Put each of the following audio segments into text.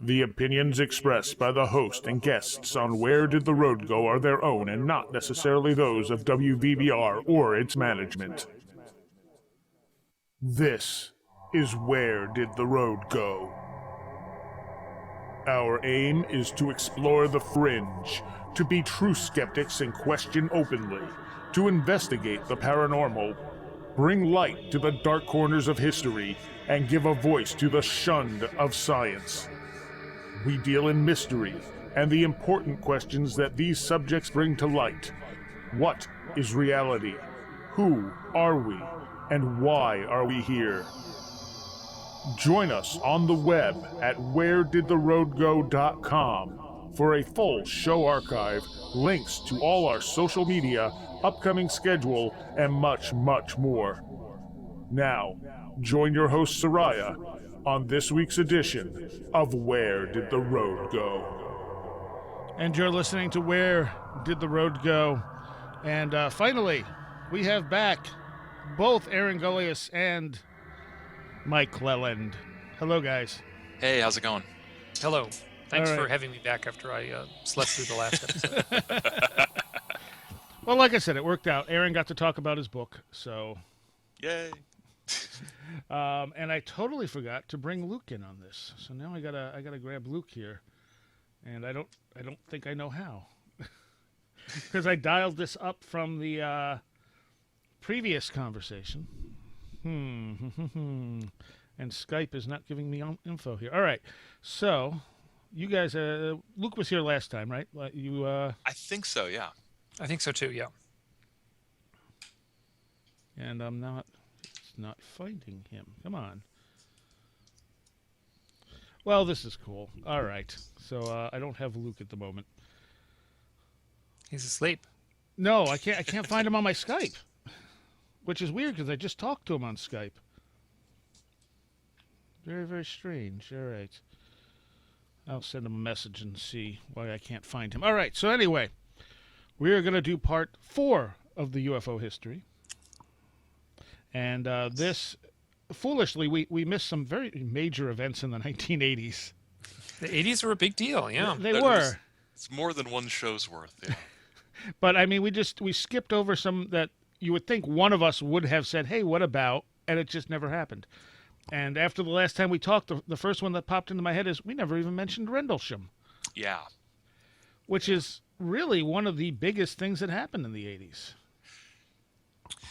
The opinions expressed by the host and guests on Where Did the Road Go are their own and not necessarily those of WVBR or its management. This is Where Did the Road Go? Our aim is to explore the fringe, to be true skeptics and question openly, to investigate the paranormal, bring light to the dark corners of history, and give a voice to the shunned of science. We deal in mystery and the important questions that these subjects bring to light. What is reality? Who are we? And why are we here? Join us on the web at wheredidtheroadgo.com for a full show archive, links to all our social media, upcoming schedule, and much, much more. Now, join your host Soraya on this week's edition of Where Did the Road Go? And you're listening to Where Did the Road Go? And finally, we have back both Aaron Gulyas and Mike Clelland. Hello, guys. Hey, how's it going? Hello. Thanks All right. for having me back after I slept through the last episode. Well, like I said, it worked out. Aaron got to talk about his book, so... Yay. And I totally forgot to bring Luke in on this. So now I gotta grab Luke here. And I don't think I know how. Because I dialed this up from the previous conversation. And Skype is not giving me info here. All right. So, you guys, Luke was here last time, right? You. I think so, yeah. I think so too, yeah. And I'm not finding him. Come on. Well, this is cool. All right. So, I don't have Luke at the moment. He's asleep. No, I can't find him on my Skype. Which is weird because I just talked to him on Skype. Very, very strange. All right. I'll send him a message and see why I can't find him. All right. So anyway, we are going to do part 4 of the UFO history. And this, foolishly, we missed some very major events in the 1980s. The 80s were a big deal, yeah. They were. It's more than one show's worth, yeah. But, I mean, we skipped over some that you would think one of us would have said, hey, what about? And it just never happened. And after the last time we talked, the first one that popped into my head is we never even mentioned Rendlesham. Yeah. Which is really one of the biggest things that happened in the 80s.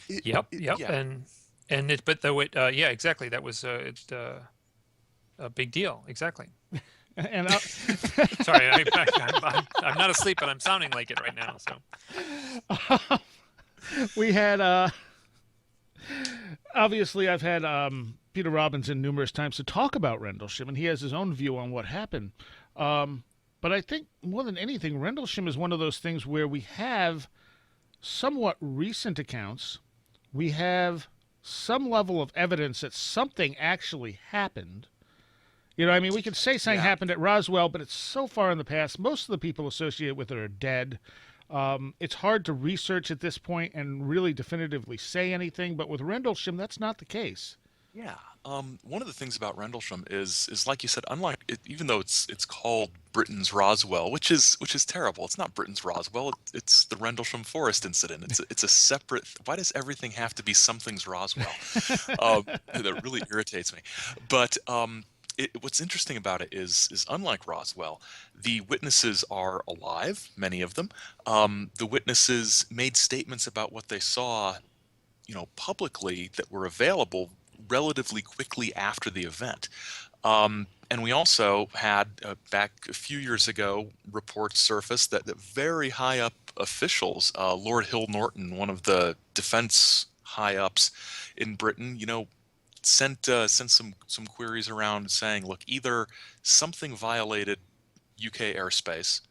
Yep. Yeah. Yeah, exactly. That was a big deal. Exactly. And Sorry, I'm not asleep, but I'm sounding like it right now. So we had, obviously, I've had Peter Robinson numerous times to talk about Rendlesham, and he has his own view on what happened. But I think more than anything, Rendlesham is one of those things where we have somewhat recent accounts. We have some level of evidence that something actually happened. You know, I mean, we could say something happened at Roswell, but it's so far in the past. Most of the people associated with it are dead. It's hard to research at this point and really definitively say anything, but with Rendlesham, that's not the case. Yeah. One of the things about Rendlesham is like you said, unlike it, even though it's called Britain's Roswell, which is terrible. It's not Britain's Roswell. It's the Rendlesham Forest incident. It's a separate. Why does everything have to be something's Roswell? That really irritates me. But what's interesting about it is unlike Roswell, the witnesses are alive, many of them. The witnesses made statements about what they saw, publicly that were available relatively quickly after the event. And we also had, back a few years ago, reports surfaced that very high up officials, Lord Hill Norton, one of the defense high-ups in Britain, sent some queries around saying, look, either something violated UK airspace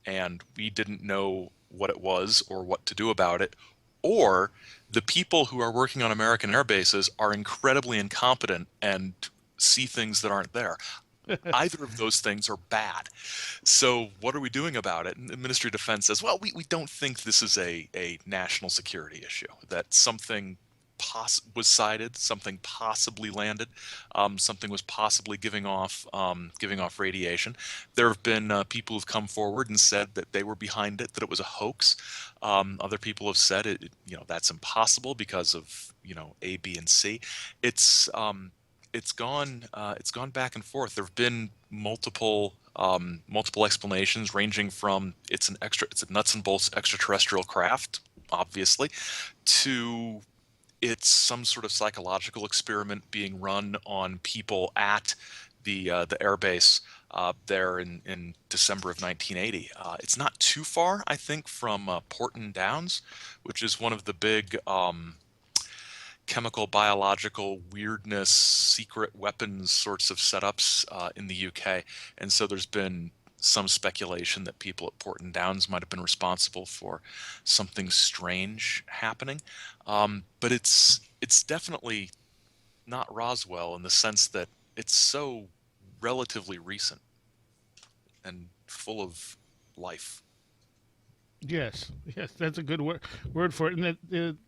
and we didn't know what it was or what to do about it, or the people who are working on American air bases are incredibly incompetent and see things that aren't there. Either of those things are bad. So what are we doing about it? And the Ministry of Defense says, well, we don't think this is a national security issue, that something was sighted, something possibly landed, something was possibly giving off radiation. There have been people who've come forward and said that they were behind it, that it was a hoax. Other people have said that's impossible because of A, B, and C. It's gone back and forth. There have been multiple explanations, ranging from it's a nuts and bolts extraterrestrial craft, obviously, to it's some sort of psychological experiment being run on people at the airbase there in December of 1980. It's not too far, I think, from Porton Downs, which is one of the big chemical, biological weirdness, secret weapons sorts of setups in the UK. And so there's been some speculation that people at Porton Downs might have been responsible for something strange happening. But it's definitely not Roswell in the sense that it's so relatively recent and full of life. Yes, that's a good word for it. And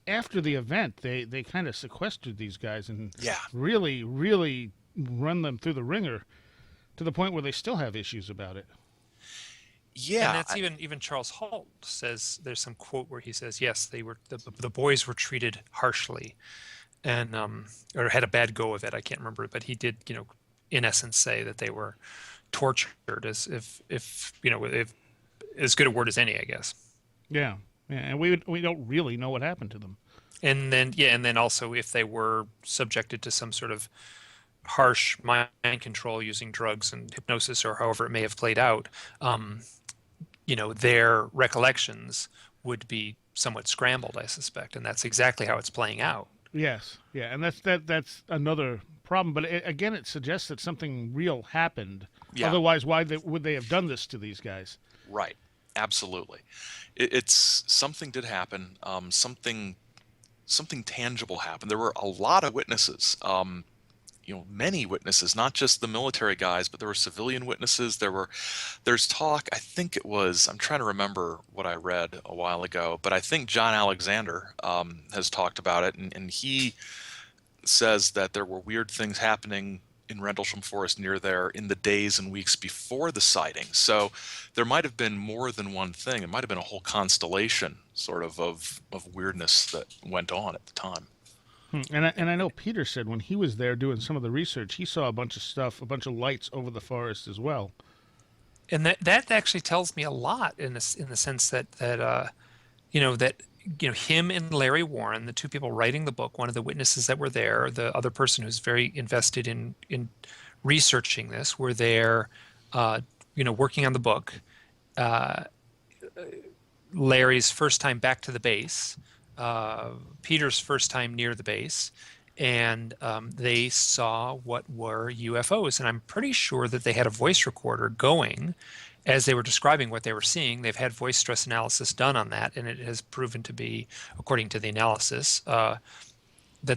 after the event, they kind of sequestered these guys and really, really run them through the ringer to the point where they still have issues about it. Yeah, and that's even Charles Holt says, there's some quote where he says, yes, they were the boys were treated harshly, and or had a bad go of it. I can't remember, but he did, in essence, say that they were tortured, as if as good a word as any, I guess. Yeah, and we don't really know what happened to them. And then also if they were subjected to some sort of harsh mind control using drugs and hypnosis, or however it may have played out, their recollections would be somewhat scrambled, I suspect, and that's exactly how it's playing out. Yes, yeah, and that's another problem. But again, it suggests that something real happened. Yeah. Otherwise, why would they have done this to these guys? Right. Absolutely. It's something did happen. Something tangible happened. There were a lot of witnesses. Many witnesses, not just the military guys, but there were civilian witnesses. There's talk, I think it was, I'm trying to remember what I read a while ago, but I think John Alexander has talked about it, and he says that there were weird things happening in Rendlesham Forest near there in the days and weeks before the sighting. So there might have been more than one thing. It might have been a whole constellation sort of weirdness that went on at the time. And I know Peter said when he was there doing some of the research, he saw a bunch of stuff, a bunch of lights over the forest as well. And that actually tells me a lot in the sense that him and Larry Warren, the two people writing the book, one of the witnesses that were there, the other person who's very invested in researching this, were there, working on the book. Larry's first time back to the base, Peter's first time near the base, and they saw what were UFOs. And I'm pretty sure that they had a voice recorder going as they were describing what they were seeing. They've had voice stress analysis done on that, and it has proven to be, according to the analysis, that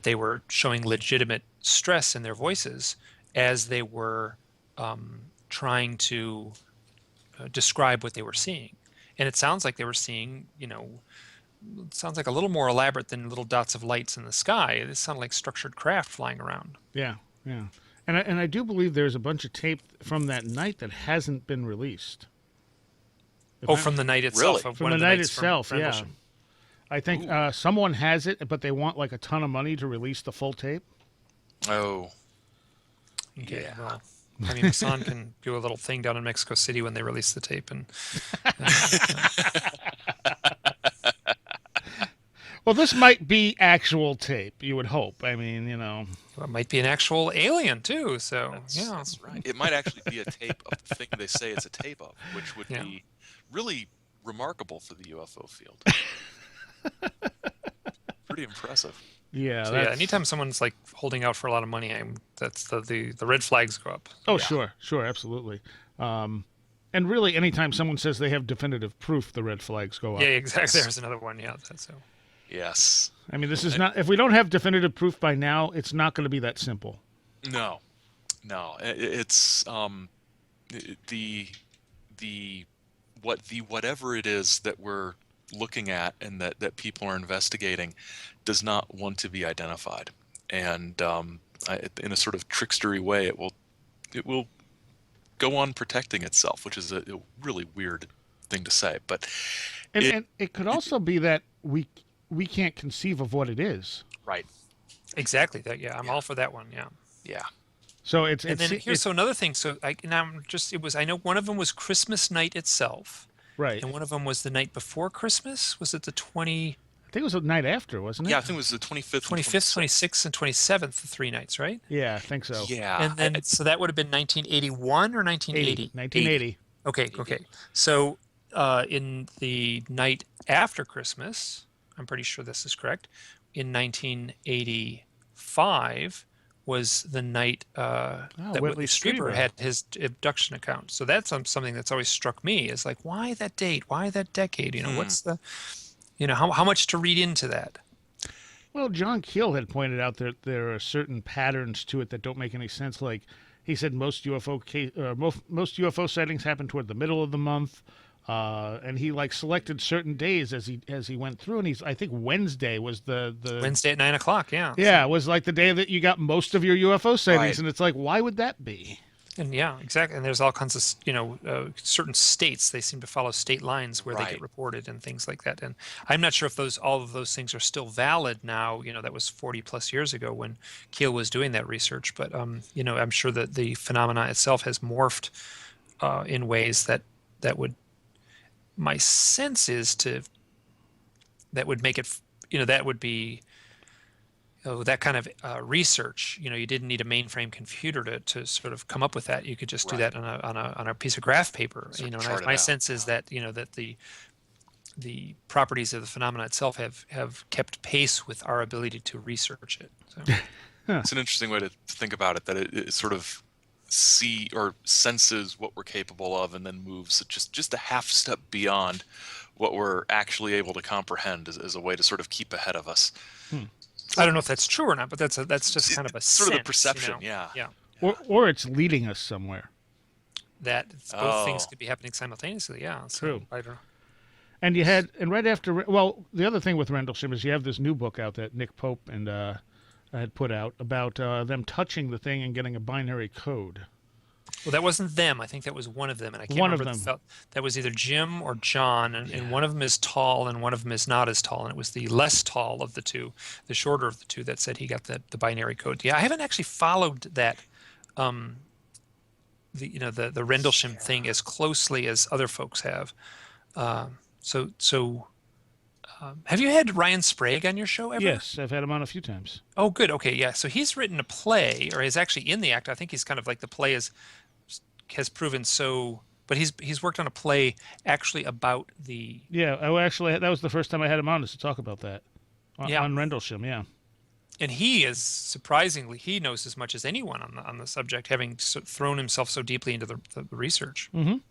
they were showing legitimate stress in their voices as they were trying to describe what they were seeing. And it sounds like they were seeing, it sounds like a little more elaborate than little dots of lights in the sky. It sounded like structured craft flying around. Yeah. And I do believe there's a bunch of tape from that night that hasn't been released. From the night itself? Really? From the night itself, yeah. I think someone has it, but they want like a ton of money to release the full tape. Oh. Okay, yeah. Well, I mean, Hassan can do a little thing down in Mexico City when they release the tape. Well, this might be actual tape, you would hope. I mean, Well, it might be an actual alien, too. So, that's right. It might actually be a tape of the thing they say it's a tape of, which would be really remarkable for the UFO field. Pretty impressive. Yeah. So, anytime someone's like holding out for a lot of money, that's the red flags go up. Oh, yeah. Sure, absolutely. And really, anytime someone says they have definitive proof, the red flags go up. Yeah, exactly. There's another one. Yeah, that's so. Yes. I mean, this is not. If we don't have definitive proof by now, it's not going to be that simple. No. It's whatever it is that we're looking at and that people are investigating does not want to be identified. And in a sort of trickstery way, it will go on protecting itself, which is a really weird thing to say. But And it could also be that we can't conceive of what it is. right, Exactly. That. Yeah, I'm all for that one. Yeah. yeah, So And then here's another thing. So I know one of them was Christmas night itself, right. and one of them was the night before Christmas. Was it the I think it was the night after, wasn't it? yeah. I think it was the 25th, 25th, 26th, and 27th, the 3 nights, right? Yeah, I think so. Yeah, And then so that would have been 1981 or 1980? 1980. Okay. So in the night after Christmas, I'm pretty sure this is correct, in 1985 was the night that Whitley Whitley Strieber Strieber. had his abduction account. So that's something that's always struck me is like, why that date? Why that decade? You know, what's the, how much to read into that? Well, John Keel had pointed out that there are certain patterns to it that don't make any sense. Like he said, most UFO sightings happen toward the middle of the month, and he selected certain days as he went through. And I think Wednesday was the Wednesday at 9 o'clock. Yeah. Yeah, it was like the day that you got most of your UFO sightings, Right. and it's like, why would that be? And yeah, exactly. And there's all kinds of, certain states, they seem to follow state lines where they Right. get reported and things like that. And I'm not sure if all of those things are still valid now. That was 40 plus years ago when Keel was doing that research. But, I'm sure that the phenomena itself has morphed in ways that would, my sense is that would make it, that would be, that kind of research, you didn't need a mainframe computer to sort of come up with that. You could just do Right. that on a piece of graph paper. Sort of And chart it my out. sense is that that the properties of the phenomena itself have kept pace with our ability to research it. So, It's an interesting way to think about it, that it sort of see or senses what we're capable of and then moves just a half step beyond what we're actually able to comprehend as a way to sort of keep ahead of us. I don't know if that's true or not, but that's just kind of a Sort of the sense, perception, yeah. Yeah. Or it's leading us somewhere. That both things Oh. could be happening simultaneously. Yeah. So, True. I don't know. And right after, the other thing with Rendlesham is you have this new book out that Nick Pope and had put out about them touching the thing and getting a binary code. Well, that wasn't them. I think that was one of them, and I can't One of remember. them. That was either Jim or John, and one of them is tall, and one of them is not as tall, and it was the less tall of the two, the shorter of the two, that said he got the binary code. Yeah, I haven't actually followed that, the Rendlesham thing as closely as other folks have. Have you had Ryan Sprague on your show ever? Yes, I've had him on a few times. Oh, good. Okay, yeah. So he's written a play, or is actually in the act. I think he's kind of like the play has proven so, but he's worked on a play actually about the. Yeah, that was the first time I had him on to talk about that on Rendlesham. Yeah, And he is surprisingly, he knows as much as anyone on the subject, having thrown himself so deeply into the research. and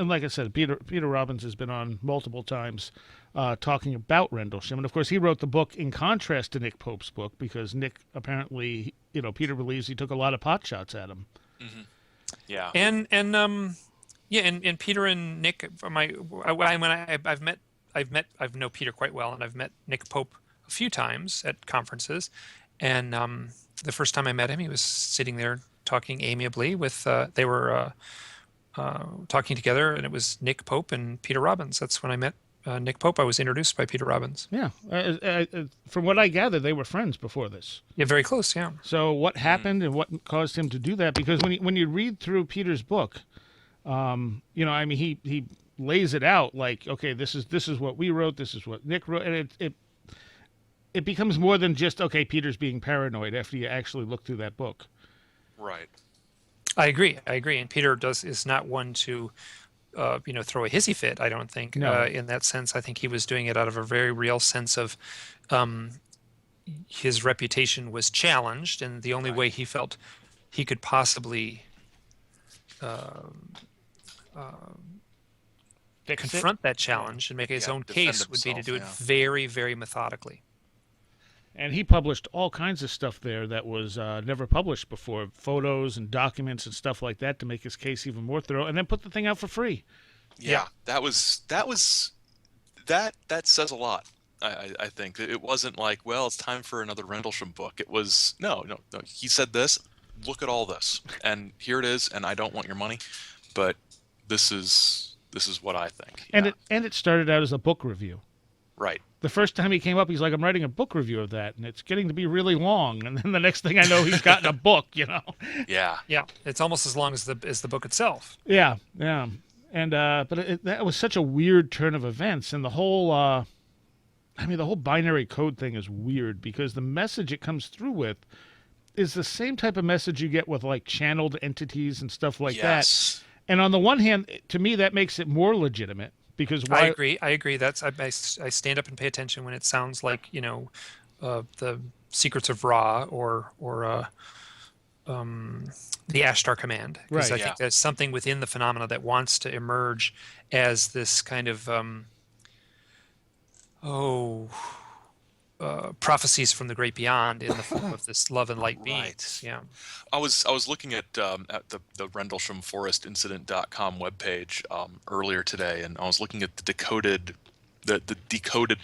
like I said, Peter Robbins has been on multiple times talking about Rendlesham, and of course he wrote the book in contrast to Nick Pope's book because Nick apparently, Peter believes he took a lot of pot shots at him. Yeah. And Peter and Nick, I've known Peter quite well, and I've met Nick Pope a few times at conferences, and the first time I met him, he was sitting there talking amiably with. They were talking together, and it was Nick Pope and Peter Robbins. That's when I met Nick Pope. I was introduced by Peter Robbins. Yeah, from what I gather, they were friends before this. Yeah, very close. Yeah. So what happened and what caused him to do that? Because when you read through Peter's book, he lays it out like, okay, this is what we wrote, this is what Nick wrote, and it becomes more than just, okay, Peter's being paranoid after you actually look through that book. Right. I agree. And Peter is not one to, throw a hissy fit. I don't think. No. In that sense, I think he was doing it out of a very real sense of, his reputation was challenged, and the only way he felt he could possibly confront that challenge and make his own defend case would be to himself, do it yeah. very, very methodically. And he published all kinds of stuff there that was never published before, photos and documents and stuff like that to make his case even more thorough, and then put the thing out for free. Yeah. That was that says a lot. I think it wasn't like, well, it's time for another Rendlesham book. It was no. He said this. Look at all this, and here it is. And I don't want your money, but this is what I think. And Yeah, it started out as a book review. right. The first time he came up, he's like, "I'm writing a book review of that, and it's getting to be really long." And then the next thing I know, he's gotten a book. Yeah, Yeah, it's almost as long as the book itself. Yeah, yeah. And but that was such a weird turn of events, and the whole the whole binary code thing is weird because the message it comes through with is the same type of message you get with like channeled entities and stuff like that. yes. And on the one hand, to me, that makes it more legitimate because why? I agree. I stand up and pay attention when it sounds like the Secrets of Ra or the Ashtar Command, because Right. I think there's something within the phenomena that wants to emerge as this kind of prophecies from the great beyond in the form of this love and light beings. Yeah. I was looking at the Rendlesham Forest Incident.com webpage earlier today, and I was looking at the decoded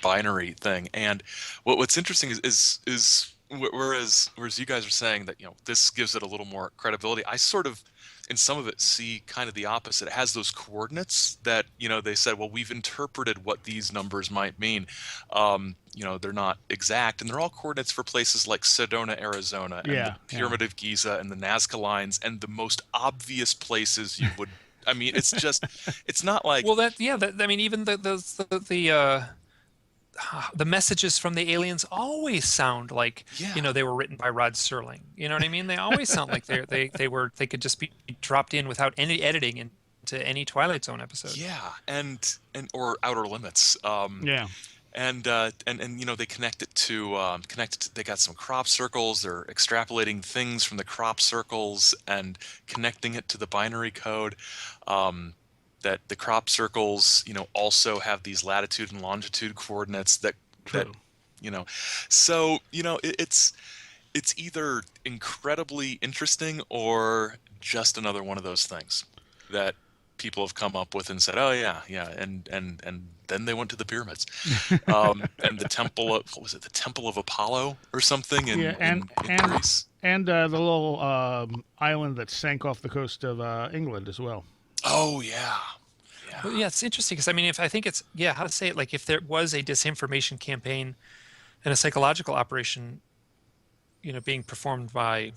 binary thing. And what's interesting is whereas you guys are saying that this gives it a little more credibility, I sort of in some of it see kind of the opposite. It has those coordinates that they said, well, we've interpreted what these numbers might mean. They're not exact, and they're all coordinates for places like Sedona, Arizona, and the Pyramid of Giza, and the Nazca Lines, and the most obvious places you would. I mean, it's not like. Well, even the messages from the aliens always sound like they were written by Rod Serling. You know what I mean? They always sound like they could just be dropped in without any editing into any Twilight Zone episode. Yeah, and or Outer Limits. And they connect it to they got some crop circles. They're extrapolating things from the crop circles and connecting it to the binary code. That the crop circles, also have these latitude and longitude coordinates so it's either incredibly interesting or just another one of those things that people have come up with and said, oh yeah, and then they went to the pyramids, and the temple of, what was it, the Temple of Apollo or something in Greece, and the little island that sank off the coast of England as well. Oh yeah. Well, yeah, it's interesting because how to say it, like if there was a disinformation campaign and a psychological operation, being performed by,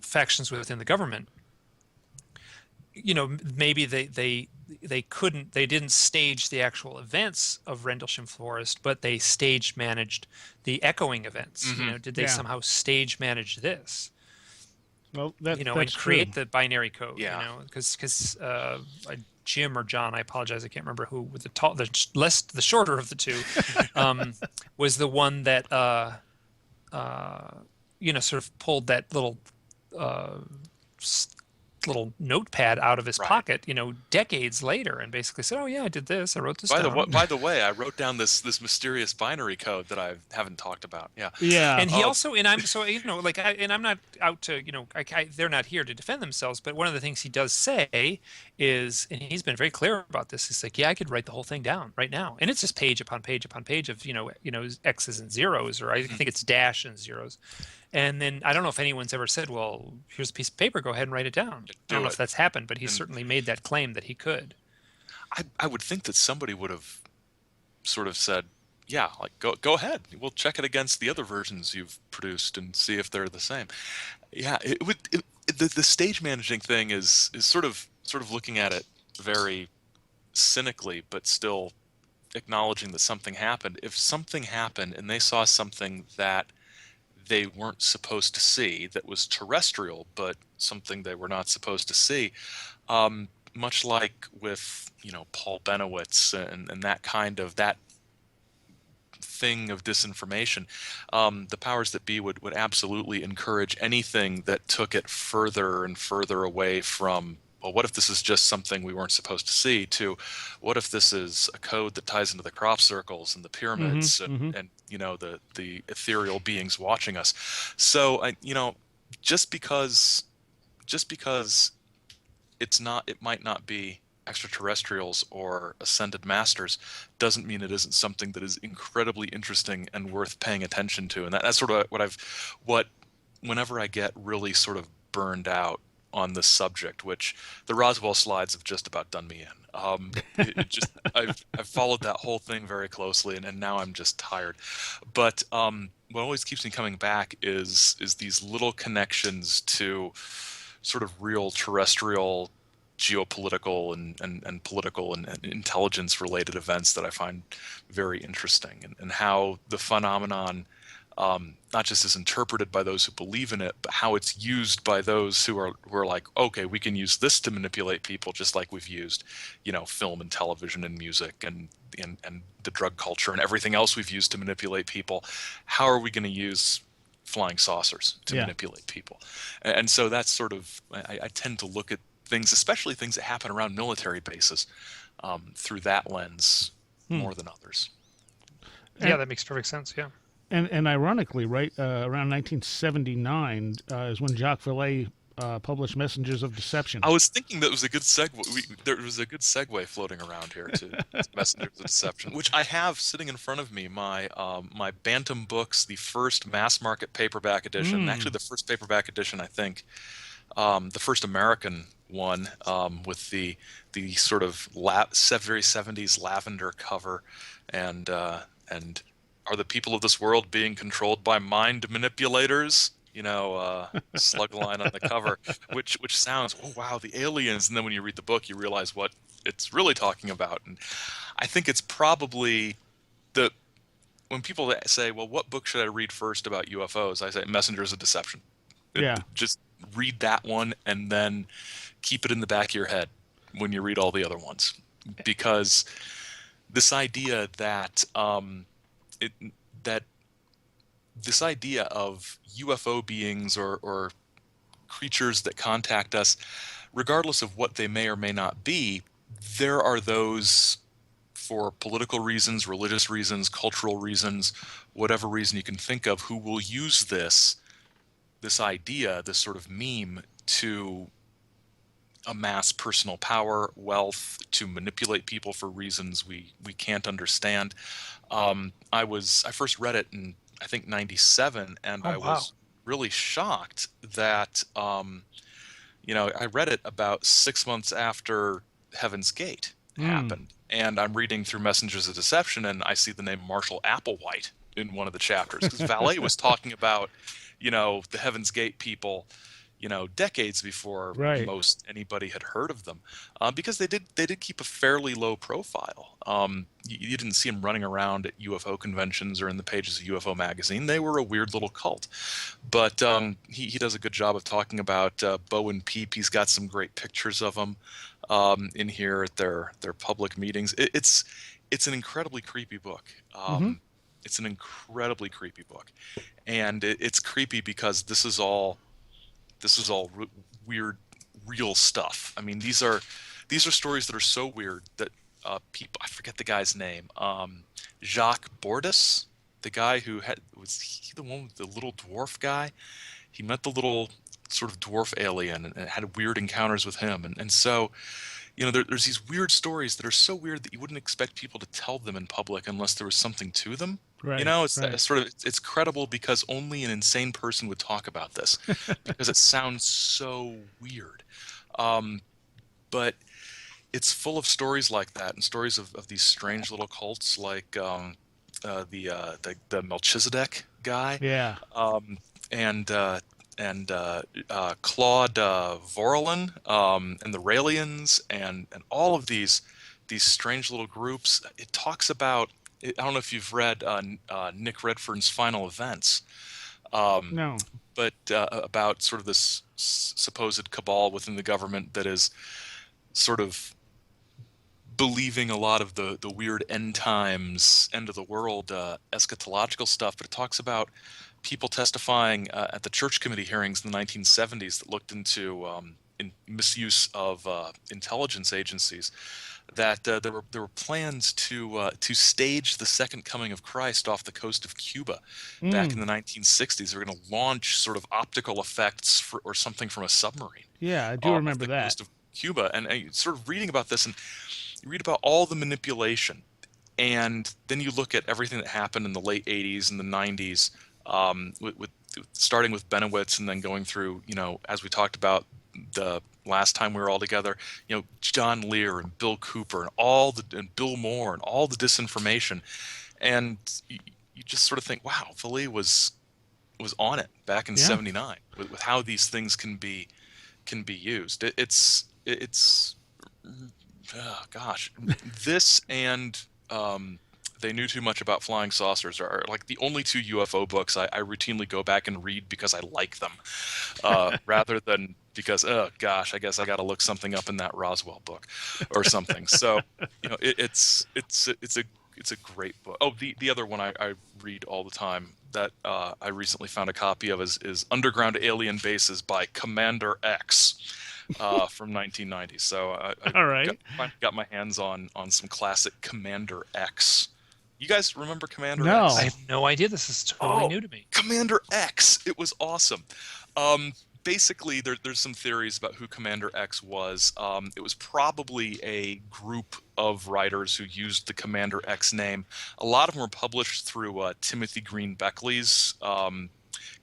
factions within the government, maybe they didn't stage the actual events of Rendlesham Forest, but they stage managed the echoing events. Mm-hmm. Did they somehow stage manage this? Well, that's and create true. the binary code. Yeah. Because Jim or John, I apologize, I can't remember who, with the shorter of the two, was the one that sort of pulled that little notepad out of his pocket, decades later, and basically said, "Oh yeah, I did this. I wrote this down." By the way, I wrote down this mysterious binary code that I haven't talked about. Yeah. Yeah. And he also, and I'm so I'm not out to they're not here to defend themselves, but one of the things he does say is, and he's been very clear about this, he's like, yeah, I could write the whole thing down right now, and it's just page upon page upon page of X's and zeros, or I think it's dash and zeros. And then I don't know if anyone's ever said, well, here's a piece of paper, go ahead and write it down. I don't know if that's happened, but he certainly made that claim that he could. I would think that somebody would have sort of said, yeah, like go ahead. We'll check it against the other versions you've produced and see if they're the same. Yeah, the stage managing thing is sort of looking at it very cynically, but still acknowledging that something happened. If something happened and they saw something that they weren't supposed to see, that was terrestrial, but something they were not supposed to see, much like with Paul Benowitz and that kind of that thing of disinformation, the powers that be would absolutely encourage anything that took it further and further away from, well, what if this is just something we weren't supposed to see, to what if this is a code that ties into the crop circles and the pyramids and the ethereal beings watching us. So just because it might not be extraterrestrials or ascended masters doesn't mean it isn't something that is incredibly interesting and worth paying attention to. And that's sort of what whenever I get really sort of burned out on this subject, which the Roswell slides have just about done me in. It just I've followed that whole thing very closely, and now I'm just tired. But what always keeps me coming back is these little connections to sort of real terrestrial geopolitical and political and intelligence related events that I find very interesting, and how the phenomenon not just is interpreted by those who believe in it, but how it's used by those who are like, okay, we can use this to manipulate people, just like we've used, film and television and music and the drug culture and everything else we've used to manipulate people. How are we going to use flying saucers to manipulate people? And so that's sort of, I tend to look at things, especially things that happen around military bases, through that lens more than others. Yeah, that makes perfect sense. Yeah. And ironically, right around 1979 is when Jacques Vallée published Messengers of Deception. I was thinking that was a good segue. There was a good segue floating around here to Messengers of Deception, which I have sitting in front of me. My my Bantam Books, the first mass market paperback edition, actually the first paperback edition, I think, the first American one, with the sort of very 70s lavender cover, and are the people of this world being controlled by mind manipulators? Slug line on the cover, which sounds, oh wow, the aliens, and then when you read the book, you realize what it's really talking about. And I think it's probably when people say, well, what book should I read first about UFOs? I say Messengers of Deception. Just read that one and then keep it in the back of your head when you read all the other ones, because this idea that this idea of UFO beings or creatures that contact us, regardless of what they may or may not be, there are those, for political reasons, religious reasons, cultural reasons, whatever reason you can think of, who will use this idea, this sort of meme, to amass personal power, wealth, to manipulate people for reasons we can't understand. I first read it in, I think, 97, and I was really shocked that I read it about 6 months after Heaven's Gate happened, and I'm reading through Messengers of Deception, and I see the name Marshall Applewhite in one of the chapters, because Vallée was talking about the Heaven's Gate people, decades before most anybody had heard of them, because they did keep a fairly low profile. You didn't see them running around at UFO conventions or in the pages of UFO magazine. They were a weird little cult, but he does a good job of talking about Bo and Peep. He's got some great pictures of them in here at their public meetings. It's an incredibly creepy book. It's an incredibly creepy book, and it's creepy because this is all weird, real stuff. I mean, these are stories that are so weird that people, I forget the guy's name, Jacques Bordas, the guy who was he the one with the little dwarf guy? He met the little sort of dwarf alien and had weird encounters with him, and so there's these weird stories that are so weird that you wouldn't expect people to tell them in public unless there was something to them. It's credible because only an insane person would talk about this, because it sounds so weird. But it's full of stories like that, and stories of these strange little cults, like the Melchizedek guy, and Claude Vorlin, and the Raelians, and all of these strange little groups. It talks about, I don't know if you've read Nick Redfern's Final Events. No. But about sort of this supposed cabal within the government that is sort of believing a lot of the weird end times, end of the world eschatological stuff. But it talks about people testifying at the church committee hearings in the 1970s that looked into misuse of intelligence agencies, that there were plans to stage the second coming of Christ off the coast of Cuba back in the 1960s. They were going to launch sort of optical effects or something from a submarine. Yeah, I do remember that. Coast of Cuba, and sort of reading about this, and you read about all the manipulation, and then you look at everything that happened in the late 80s and the 90s, with starting with Benowitz and then going through, as we talked about the last time we were all together, John Lear and Bill Cooper and Bill Moore and all the disinformation, and you just sort of think, wow, Valee was on it back in '79 with how these things can be used. It's oh, gosh, this and They Knew Too Much About Flying Saucers are like the only two UFO books I routinely go back and read because I like them, rather than because, oh gosh, I guess I got to look something up in that Roswell book or something. So, it's a great book. Oh, the other one I read all the time that I recently found a copy of is Underground Alien Bases by Commander X. From 1990. So I All right. got my hands on some classic Commander X. You guys remember Commander No. X? I have no idea. This is totally new to me. Commander X. It was awesome. Basically, there's some theories about who Commander X was. It was probably a group of writers who used the Commander X name. A lot of them were published through Timothy Green Beckley's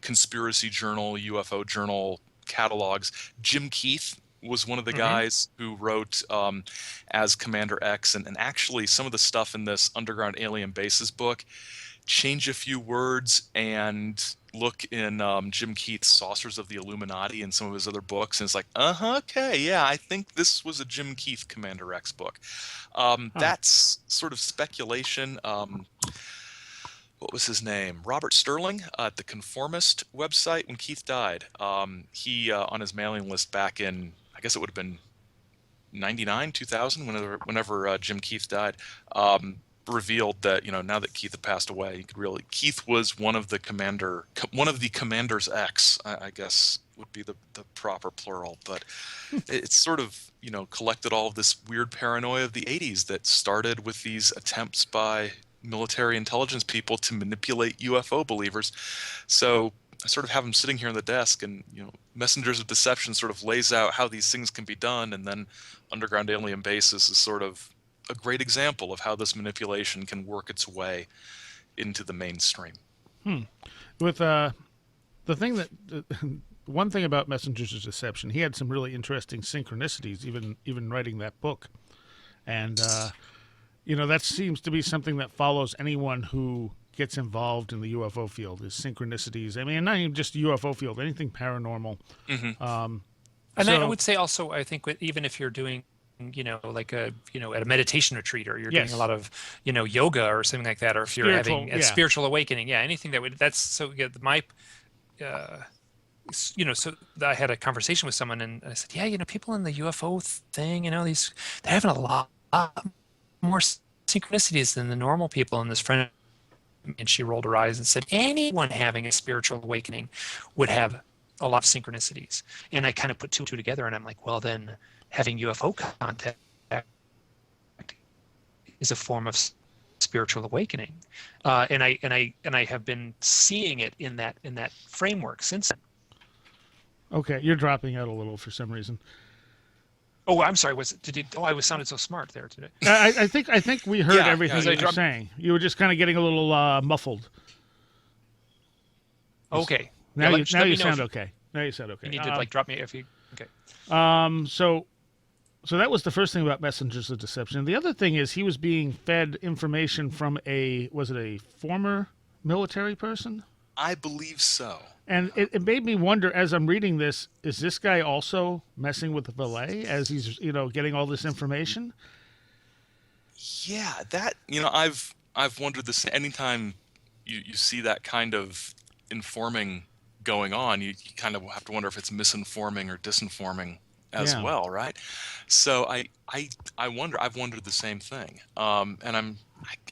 Conspiracy Journal, UFO Journal catalogs. Jim Keith was one of the guys who wrote as Commander X, and actually some of the stuff in this Underground Alien Bases book, change a few words and look in Jim Keith's Saucers of the Illuminati and some of his other books, and it's like, okay, yeah, I think this was a Jim Keith Commander X book. That's sort of speculation. What was his name? Robert Sterling at the Conformist website when Keith died. He on his mailing list back in, I guess it would have been 99, 2000, whenever Jim Keith died, revealed that now that Keith had passed away, Keith was one of the Commanders X, I guess would be the proper plural, but it's sort of collected all of this weird paranoia of the 80s that started with these attempts by military intelligence people to manipulate UFO believers. So I sort of have them sitting here on the desk, and Messengers of Deception sort of lays out how these things can be done, and then Underground Alien Bases is sort of a great example of how this manipulation can work its way into the mainstream. With the thing that one thing about Messengers of Deception, he had some really interesting synchronicities, even writing that book, and that seems to be something that follows anyone who gets involved in the UFO field, is synchronicities. I mean, not even just the UFO field, anything paranormal. I would say also, I think even if you're doing, like at a meditation retreat, or you're doing a lot of, yoga or something like that, or if you're having a spiritual awakening, anything so I had a conversation with someone, and I said, people in the UFO thing, they're having a lot more synchronicities than the normal people. And this friend, and she rolled her eyes and said, anyone having a spiritual awakening would have a lot of synchronicities. And I kind of put two and two together, and I'm like, well, then having UFO contact is a form of spiritual awakening. And I have been seeing it in that framework since then. Okay, you're dropping out a little for some reason. Oh, I'm sorry. I was sounded so smart there today. I think we heard everything you were saying. You were just kind of getting a little muffled. Okay. Now you sound okay. Now you sound okay. You need to drop me if you. Okay. So that was the first thing about Messengers of Deception. The other thing is he was being fed information from was it a former military person? I believe so. And it made me wonder, as I'm reading this, is this guy also messing with Valet as he's, getting all this information? Yeah, that, I've wondered this. Anytime you see that kind of informing going on, you kind of have to wonder if it's misinforming or disinforming as well, right? So I've wondered the same thing. And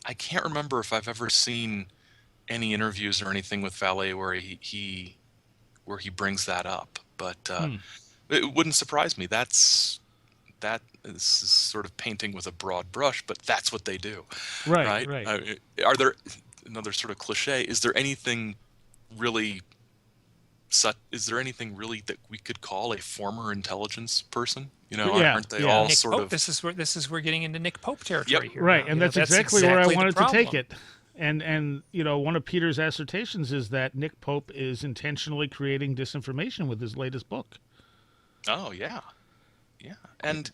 I can't remember if I've ever seen any interviews or anything with Valet where he brings that up, but it wouldn't surprise me. That is sort of painting with a broad brush, but that's what they do, right? Are there, another sort of cliche, is there anything really is there anything really that we could call a former intelligence person? Yeah, Aren't they yeah. all Nick sort Pope. of? This is we're getting into Nick Pope territory here. Right, now. and that's exactly where I wanted to take it. And one of Peter's assertions is that Nick Pope is intentionally creating disinformation with his latest book. Oh yeah, and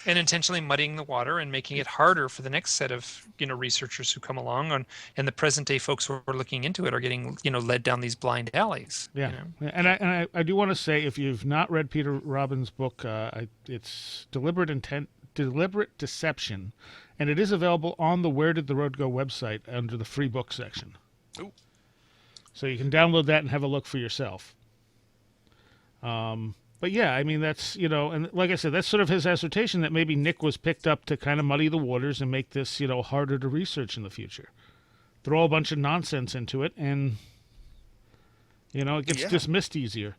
intentionally muddying the water and making it harder for the next set of researchers who come along and the present day folks who are looking into it are getting led down these blind alleys. Yeah, and I do want to say, if you've not read Peter Robbins' book, it's Deliberate Deception, and it is available on the Where Did the Road Go website under the free book section. Ooh. So you can download that and have a look for yourself. But yeah, I mean, that's, and like I said, that's sort of his assertion that maybe Nick was picked up to kind of muddy the waters and make this, harder to research in the future. Throw a bunch of nonsense into it and, it gets dismissed easier.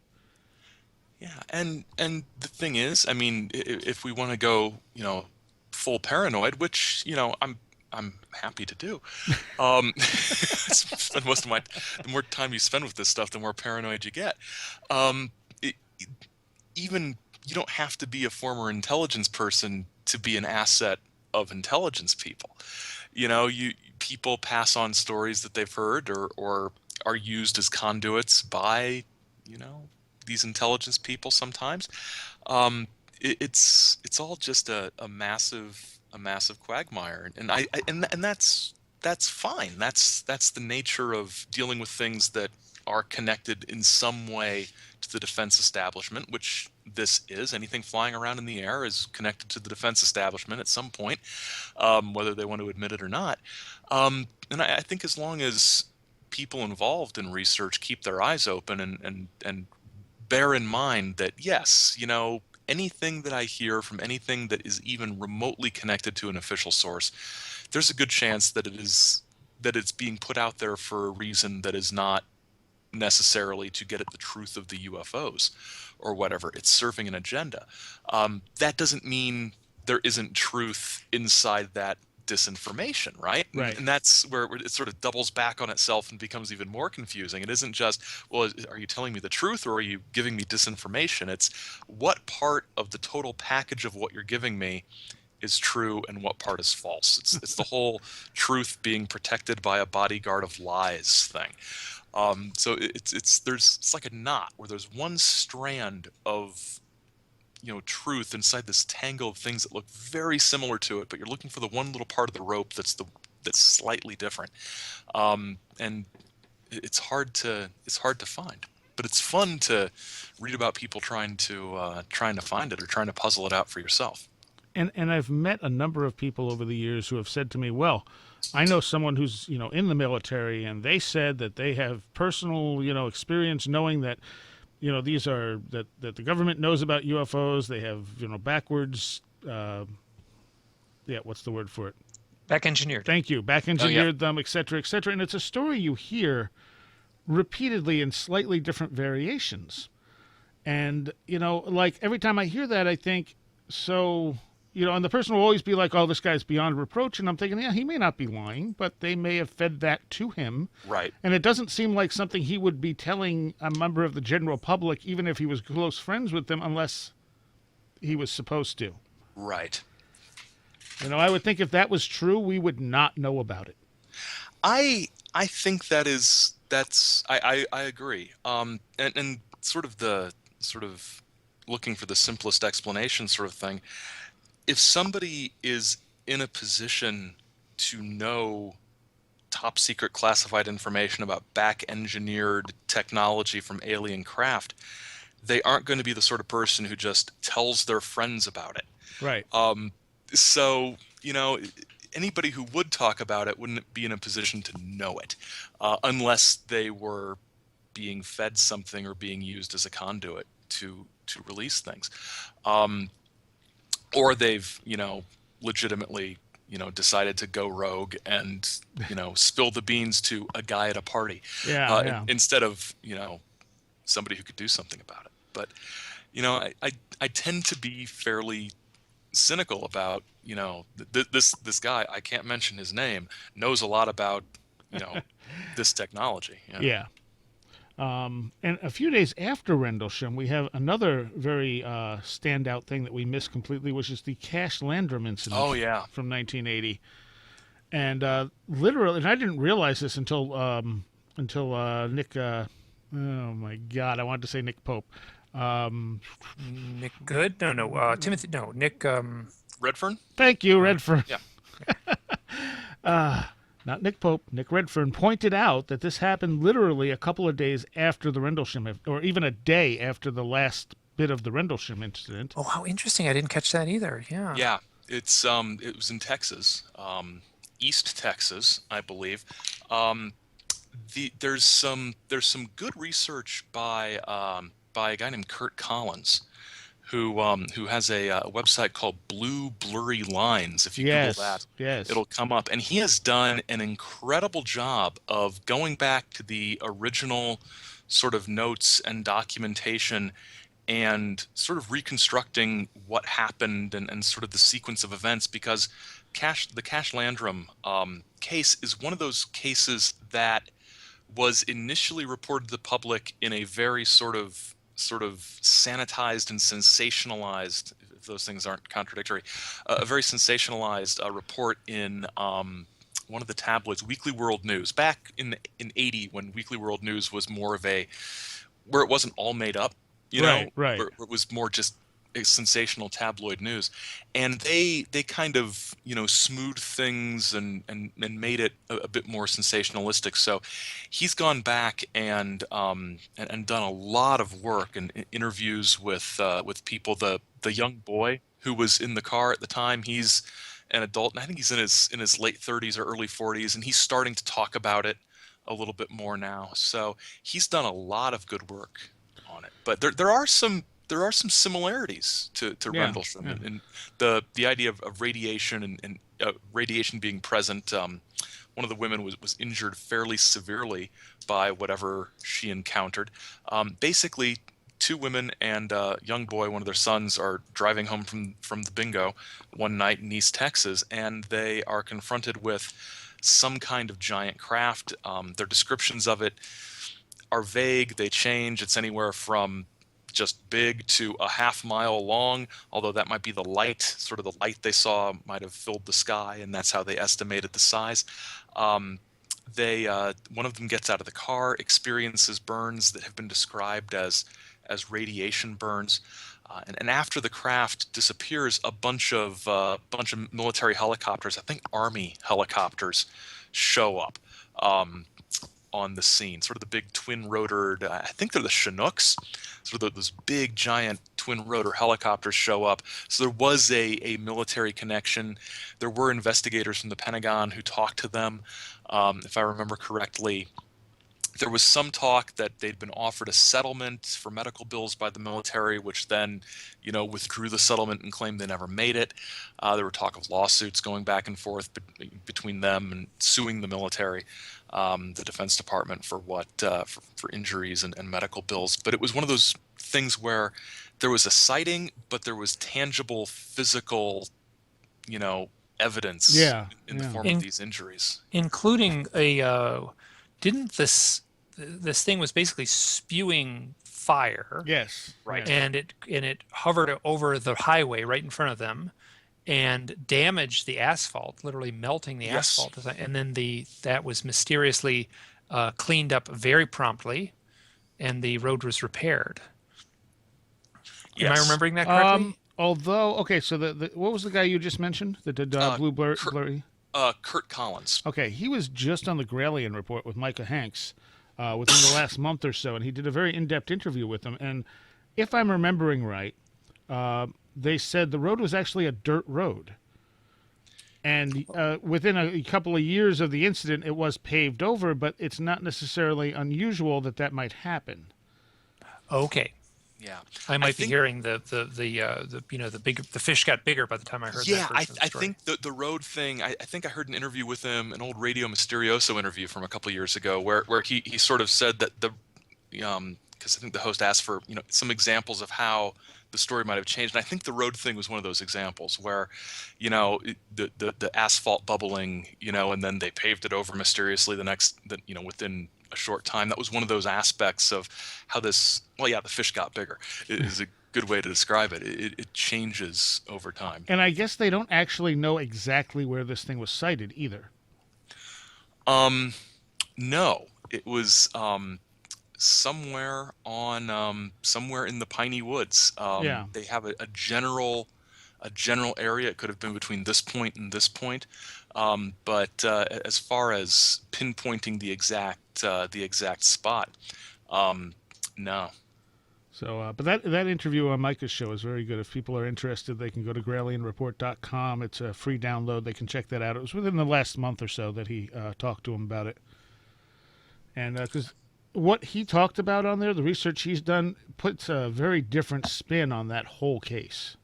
Yeah, and the thing is, I mean, if we want to go, full paranoid, which, I'm happy to do. Spend most of the more time you spend with this stuff, the more paranoid you get. Even you don't have to be a former intelligence person to be an asset of intelligence people. People pass on stories that they've heard or are used as conduits by, these intelligence people sometimes. It's all just a massive quagmire, and that's fine. That's the nature of dealing with things that are connected in some way to the defense establishment, which this is. Anything flying around in the air is connected to the defense establishment at some point, whether they want to admit it or not. And I think as long as people involved in research keep their eyes open and bear in mind that, yes, anything that I hear from anything that is even remotely connected to an official source, there's a good chance that it's being put out there for a reason that is not necessarily to get at the truth of the UFOs or whatever. It's serving an agenda. That doesn't mean there isn't truth inside that disinformation, right? Right. And that's where it sort of doubles back on itself and becomes even more confusing. It isn't just, well, are you telling me the truth or are you giving me disinformation? It's what part of the total package of what you're giving me is true and what part is false. It's the whole truth being protected by a bodyguard of lies thing. So it's like a knot where there's one strand of truth inside this tangle of things that look very similar to it, but you're looking for the one little part of the rope that's slightly different, and it's hard to find. But it's fun to read about people trying to find it or trying to puzzle it out for yourself. And I've met a number of people over the years who have said to me, well, I know someone who's, in the military, and they said that they have personal, experience knowing that, these are, that the government knows about UFOs. They have, backwards, what's the word for it? Back engineered. Thank you. Back engineered them, et cetera, et cetera. And it's a story you hear repeatedly in slightly different variations. And, like every time I hear that, I think, so... and the person will always be like, oh, this guy's beyond reproach. And I'm thinking, yeah, he may not be lying, but they may have fed that to him. Right. And it doesn't seem like something he would be telling a member of the general public, even if he was close friends with them, unless he was supposed to. Right. I would think if that was true, we would not know about it. I think I agree. And sort of looking for the simplest explanation sort of thing. If somebody is in a position to know top secret classified information about back engineered technology from alien craft, they aren't going to be the sort of person who just tells their friends about it. Right. So, anybody who would talk about it wouldn't be in a position to know it, unless they were being fed something or being used as a conduit to release things. Or they've, legitimately, decided to go rogue and, spill the beans to a guy at a party. Instead of, somebody who could do something about it. But, I tend to be fairly cynical about, this guy, I can't mention his name, knows a lot about, this technology. Yeah. And a few days after Rendlesham, we have another very standout thing that we missed completely, which is the Cash-Landrum incident Oh yeah. from 1980. And literally, and I didn't realize this until Nick. Oh my God, I wanted to say Nick Pope. Nick Good? No. Timothy. No, Nick. Redfern? Thank you, Redfern. Yeah. Not Nick Pope. Nick Redfern pointed out that this happened literally a couple of days after the Rendlesham, or even a day after the last bit of the Rendlesham incident. Oh, how interesting! I didn't catch that either. Yeah. Yeah. It was in Texas, East Texas, I believe. There's some good research by a guy named Kurt Collins, who has a website called Blue Blurry Lines. If you Google that, yes. it'll come up. And he has done an incredible job of going back to the original sort of notes and documentation and sort of reconstructing what happened and sort of the sequence of events, because the Cash-Landrum case is one of those cases that was initially reported to the public in a very sort of sanitized and sensationalized, if those things aren't contradictory, a very sensationalized report in one of the tabloids, Weekly World News, back in 80, when Weekly World News was more of where it wasn't all made up, right. where it was more just a sensational tabloid news, and they kind of smoothed things and made it a bit more sensationalistic. So he's gone back and done a lot of work and interviews with people. The young boy who was in the car at the time, he's an adult, and I think he's in his late 30s or early 40s, and he's starting to talk about it a little bit more now. So he's done a lot of good work on it. But there are some similarities to Rendlesham, and the idea of radiation and radiation being present. One of the women was injured fairly severely by whatever she encountered. Basically, two women and a young boy, one of their sons, are driving home from the bingo one night in East Texas, and they are confronted with some kind of giant craft. Their descriptions of it are vague. They change. It's anywhere from just big to a half-mile long, although that might be the light. Sort of the light they saw might have filled the sky, and that's how they estimated the size. One of them gets out of the car, experiences burns that have been described as radiation burns, and after the craft disappears, a bunch of military helicopters, I think Army helicopters, show up on the scene. Sort of the big twin-rotored, I think they're the Chinooks. Sort of those big, giant twin-rotor helicopters show up. So there was a military connection. There were investigators from the Pentagon who talked to them. If I remember correctly, there was some talk that they'd been offered a settlement for medical bills by the military, which then, withdrew the settlement and claimed they never made it. There were talk of lawsuits going back and forth between them and suing the military, the Defense Department, for for injuries and medical bills. But it was one of those things where there was a sighting, but there was tangible physical, evidence in the form of these injuries, including didn't this thing was basically spewing fire. Yes. Right. And it hovered over the highway right in front of them and damaged the asphalt, literally melting the asphalt. And then that was mysteriously cleaned up very promptly, and the road was repaired. Am I remembering that correctly? Although, okay, so the what was the guy you just mentioned? The blue blurry? Kurt Collins. Okay, he was just on the Grallian Report with Micah Hanks within the last month or so, and he did a very in-depth interview with him. And if I'm remembering right, they said the road was actually a dirt road. And within a couple of years of the incident, it was paved over, but it's not necessarily unusual that might happen. Okay. Yeah, I might be hearing the fish got bigger by the time I heard that. Yeah, I think the road thing. I think I heard an interview with him, an old Radio Mysterioso interview from a couple of years ago, where he sort of said that because I think the host asked for some examples of how the story might have changed, and I think the road thing was one of those examples where the asphalt bubbling, and then they paved it over mysteriously within a short time. That was one of those aspects of how this, well, yeah, the fish got bigger is a good way to describe it. It changes over time. And I guess they don't actually know exactly where this thing was sighted either. No, it was somewhere in the piney woods. Yeah. They have a general area. It could have been between this point and this point, but as far as pinpointing the exact spot, no. So, but that interview on Micah's show is very good. If people are interested, they can go to GralienReport.com. It's a free download. They can check that out. It was within the last month or so that he talked to him about it. And because what he talked about on there, the research he's done, puts a very different spin on that whole case.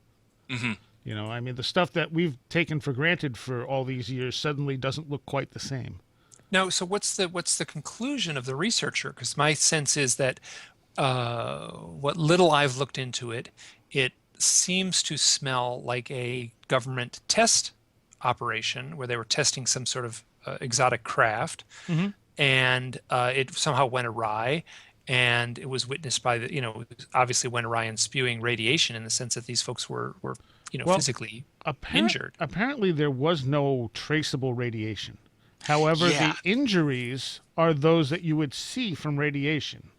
Mm-hmm. You know, I mean, the stuff that we've taken for granted for all these years suddenly doesn't look quite the same. No, so what's the conclusion of the researcher? Because my sense is that what little I've looked into it, it seems to smell like a government test operation where they were testing some sort of exotic craft, Mm-hmm. and it somehow went awry, and it was witnessed by obviously went awry and spewing radiation in the sense that these folks were Well, physically injured. Apparently, there was no traceable radiation. However, Yeah. the injuries are those that you would see from radiation.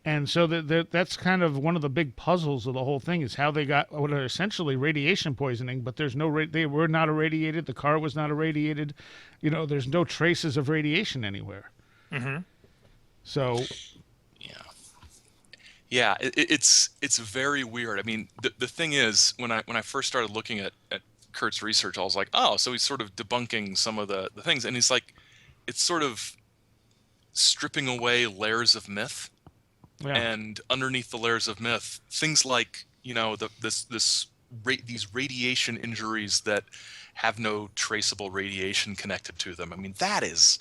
And so that's kind of one of the big puzzles of the whole thing is how they got what are essentially radiation poisoning, but there's no they were not irradiated. The car was not irradiated. You know, there's no traces of radiation anywhere. Mm-hmm. So, Yeah, it's very weird. I mean, the thing is, when I first started looking at Kurt's research, I was like, oh, so he's sort of debunking some of the things, and he's like, it's sort of stripping away layers of myth. yeah. And underneath the layers of myth, things like these radiation injuries that have no traceable radiation connected to them. I mean, that's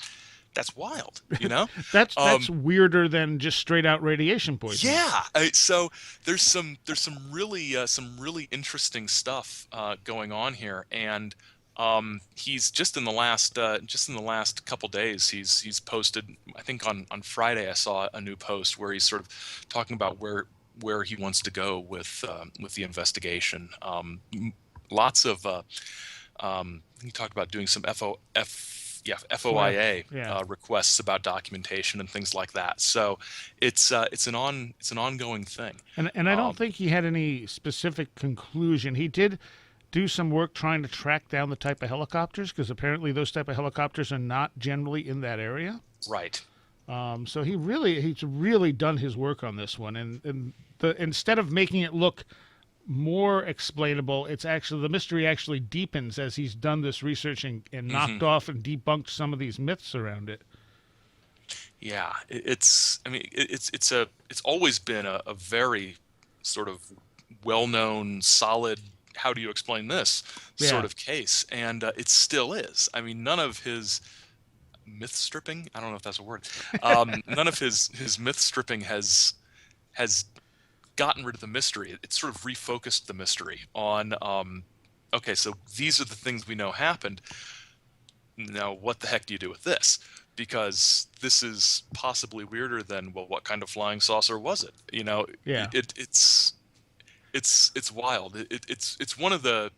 wild, you know. That's weirder than just straight out radiation poisoning. Yeah. So there's some really interesting stuff going on here, and he's just in the last couple days he's posted. I think on Friday I saw a new post where he's sort of talking about where he wants to go with the investigation. Lots of he talked about doing some FOIA Yeah. requests about documentation and things like that. So it's an ongoing thing. And I don't think he had any specific conclusion. He did do some work trying to track down the type of helicopters because apparently those type of helicopters are not generally in that area. Right. So he's really done his work on this one, and instead of making it look more explainable, it's actually the mystery actually deepens as he's done this research and knocked off and debunked some of these myths around it. Yeah, it's always been a very sort of well-known, solid, how do you explain this sort of case, and it still is. I mean, none of his myth stripping, I don't know if that's a word, none of his myth stripping has gotten rid of the mystery. It's sort of refocused the mystery on, okay, so these are the things we know happened. Now, what the heck do you do with this? Because this is possibly weirder than, well, what kind of flying saucer was it? You know, it's wild. It's one of the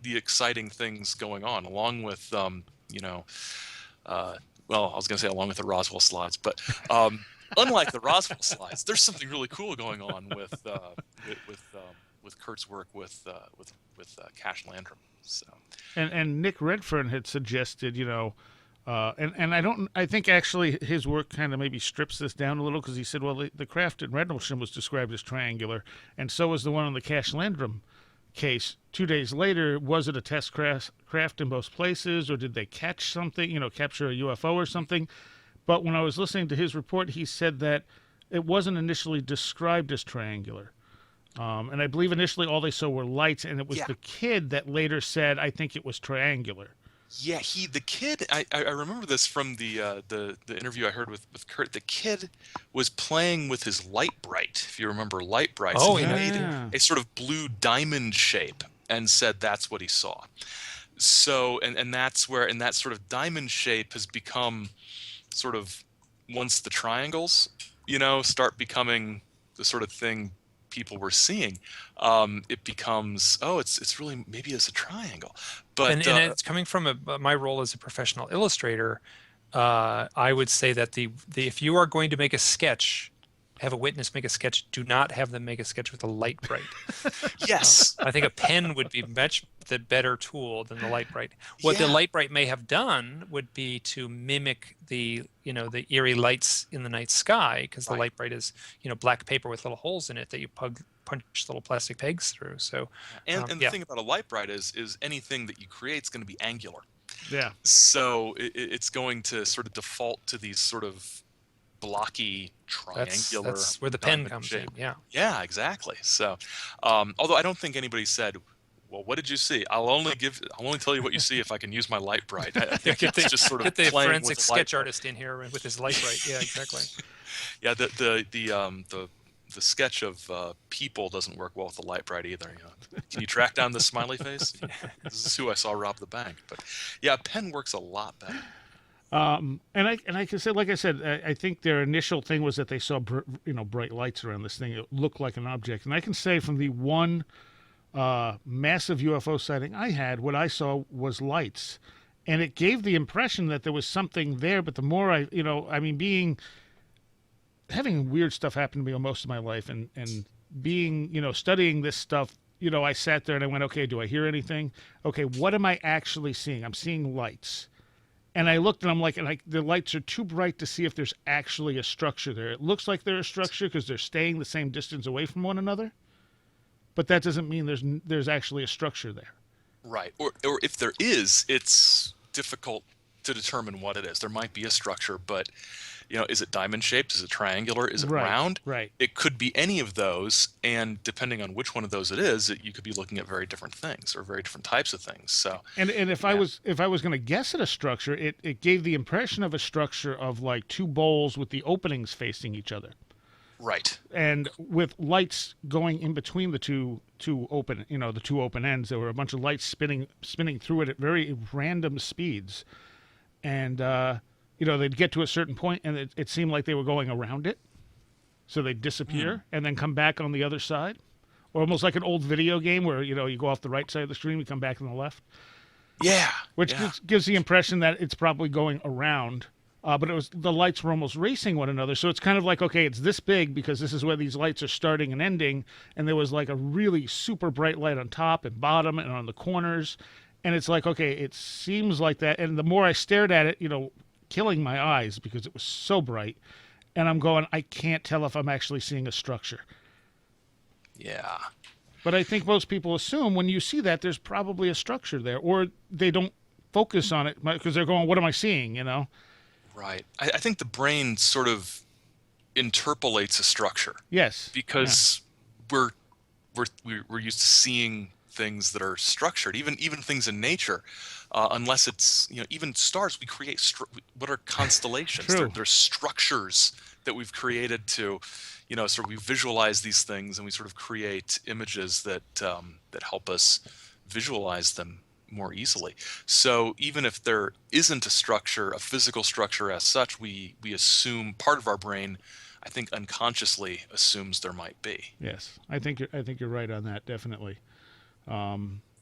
exciting things going on, along with well, I was going to say along with the Roswell slides, but unlike the Roswell slides, there's something really cool going on with Kurt's work with Cash-Landrum. So, and Nick Redfern had suggested, I think actually his work kind of maybe strips this down a little because he said, well, the craft in Rendlesham was described as triangular, and so was the one on the Cash-Landrum case. 2 days later, was it a test craft in both places, or did they catch something, capture a UFO or something? But when I was listening to his report, he said that it wasn't initially described as triangular. And I believe initially all they saw were lights, and it was the kid that later said, I think it was triangular. Yeah, the kid. I remember this from the interview I heard with Kurt. The kid was playing with his light bright. If you remember light brights, Oh, he yeah. made a sort of blue diamond shape and said that's what he saw. So and that's where, and that sort of diamond shape has become sort of once the triangles, start becoming the sort of thing people were seeing, it becomes, oh, it's really, maybe it's a triangle. But And it's coming from my role as a professional illustrator. I would say that the if you are going to make a sketch, have a witness make a sketch, do not have them make a sketch with a light bright. yes, I think a pen would be much the better tool than the light bright. What the yeah, light bright may have done would be to mimic the the eerie lights in the night sky, because the right. light bright is black paper with little holes in it that you punch little plastic pegs through. So And the yeah, thing about a light bright is anything that you create is going to be angular. Yeah. So it's going to sort of default to these sort of blocky, triangular, that's where the pen diamond comes shape. in. Yeah. Yeah, exactly. So, although I don't think anybody said, "Well, what did you see?" I'll only tell you what you see if I can use my light bright. I think Get it's just sort of get the playing forensic with a light sketch bright. artist in here with his light bright. Yeah, exactly. Yeah, the sketch of people doesn't work well with the light bright either. Can you track down the smiley face? This is who I saw rob the bank. But yeah, pen works a lot better. And I can say, like I said, I think their initial thing was that they saw bright lights around this thing. It looked like an object, and I can say from the one massive UFO sighting I had, what I saw was lights, and it gave the impression that there was something there. But the more having weird stuff happen to me most of my life, and being studying this stuff. I sat there and I went, okay, do I hear anything? Okay, what am I actually seeing? I'm seeing lights. And I looked and I'm like, the lights are too bright to see if there's actually a structure there. It looks like there's a structure because they're staying the same distance away from one another. But that doesn't mean there's actually a structure there. Right. Or if there is, it's difficult to determine what it is. There might be a structure, but is it diamond shaped? Is it triangular? Is it Right, round? right. It could be any of those, and depending on which one of those it is, you could be looking at very different things or very different types of things. So, And if yeah. I was going to guess at a structure, it gave the impression of a structure of like two bowls with the openings facing each other, Right. and with lights going in between the two open ends. There were a bunch of lights spinning through it at very random speeds, and they'd get to a certain point and it seemed like they were going around it, so they'd disappear and then come back on the other side, or almost like an old video game where you go off the right side of the screen, you come back on the left, Yeah. which yeah. gives the impression that it's probably going around. But the lights were almost racing one another, so it's kind of like, okay, it's this big because this is where these lights are starting and ending, and there was like a really super bright light on top and bottom and on the corners, and it's like, okay, it seems like that. And the more I stared at it, killing my eyes because it was so bright, and I'm going, I can't tell if I'm actually seeing a structure. Yeah. But I think most people assume when you see that there's probably a structure there, or they don't focus on it because they're going, what am I seeing, Right. I think the brain sort of interpolates a structure Yes. because we're used to seeing things that are structured, even things in nature. Unless it's even stars, we create what are constellations? True. They're structures that we've created to, sort of we visualize these things and we sort of create images that help us visualize them more easily. So even if there isn't a structure, a physical structure as such, we assume, part of our brain, I think unconsciously assumes there might be. Yes, I think you're right on that, definitely.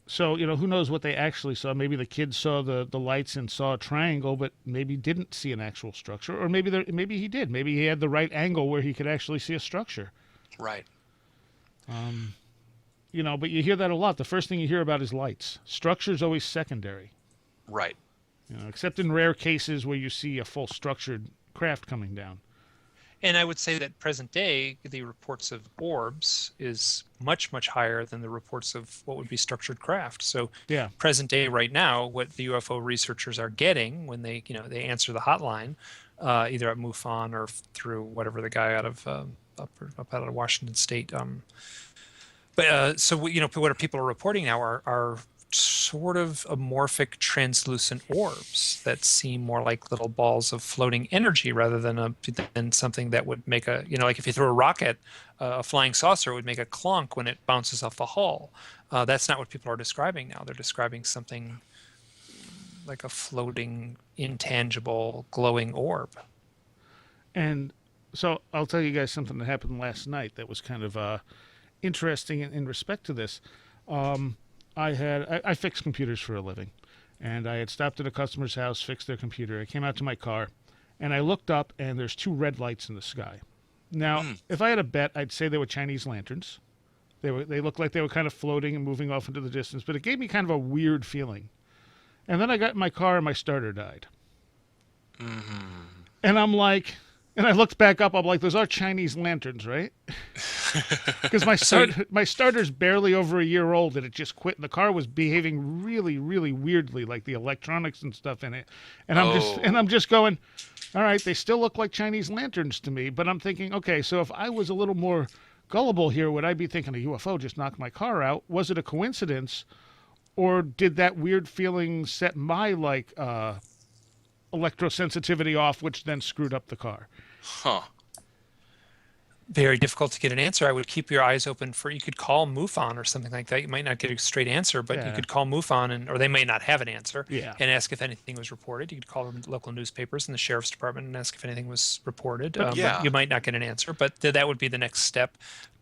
So who knows what they actually saw? Maybe the kid saw the lights and saw a triangle, but maybe didn't see an actual structure, or maybe he did. Maybe he had the right angle where he could actually see a structure. Right. But you hear that a lot. The first thing you hear about is lights. Structure's always secondary. Right. Except in rare cases where you see a full structured craft coming down. And I would say that present day, the reports of orbs is much, much higher than the reports of what would be structured craft. So Yeah. present day right now, what the UFO researchers are getting when they answer the hotline, either at MUFON or through whatever the guy out of up out of Washington State. So what people are reporting now are sort of amorphic, translucent orbs that seem more like little balls of floating energy rather than something that would make like if you throw a rocket, a flying saucer would make a clonk when it bounces off the hull. That's not what people are describing now. They're describing something like a floating, intangible, glowing orb. And so I'll tell you guys something that happened last night that was kind of interesting in respect to this. I fix computers for a living, and I had stopped at a customer's house, fixed their computer. I came out to my car, and I looked up, and there's 2 red lights in the sky. Now, if I had a bet, I'd say they were Chinese lanterns. They looked like they were kind of floating and moving off into the distance, but it gave me kind of a weird feeling. And then I got in my car, and my starter died. And I'm like, and I looked back up. I'm like, those are Chinese lanterns, right? Because my starter's barely over a year old, and it just quit. And the car was behaving really, really weirdly, like the electronics and stuff in it. And I'm just going, all right, they still look like Chinese lanterns to me. But I'm thinking, okay, so if I was a little more gullible here, would I be thinking a UFO just knocked my car out? Was it a coincidence, or did that weird feeling set my electrosensitivity off, which then screwed up the car? Huh. Very difficult to get an answer. I would keep your eyes open for, you could call MUFON or something like that. You might not get a straight answer, but you could call MUFON, or they may not have an answer, and ask if anything was reported. You could call the local newspapers and the sheriff's department and ask if anything was reported. But you might not get an answer, but that would be the next step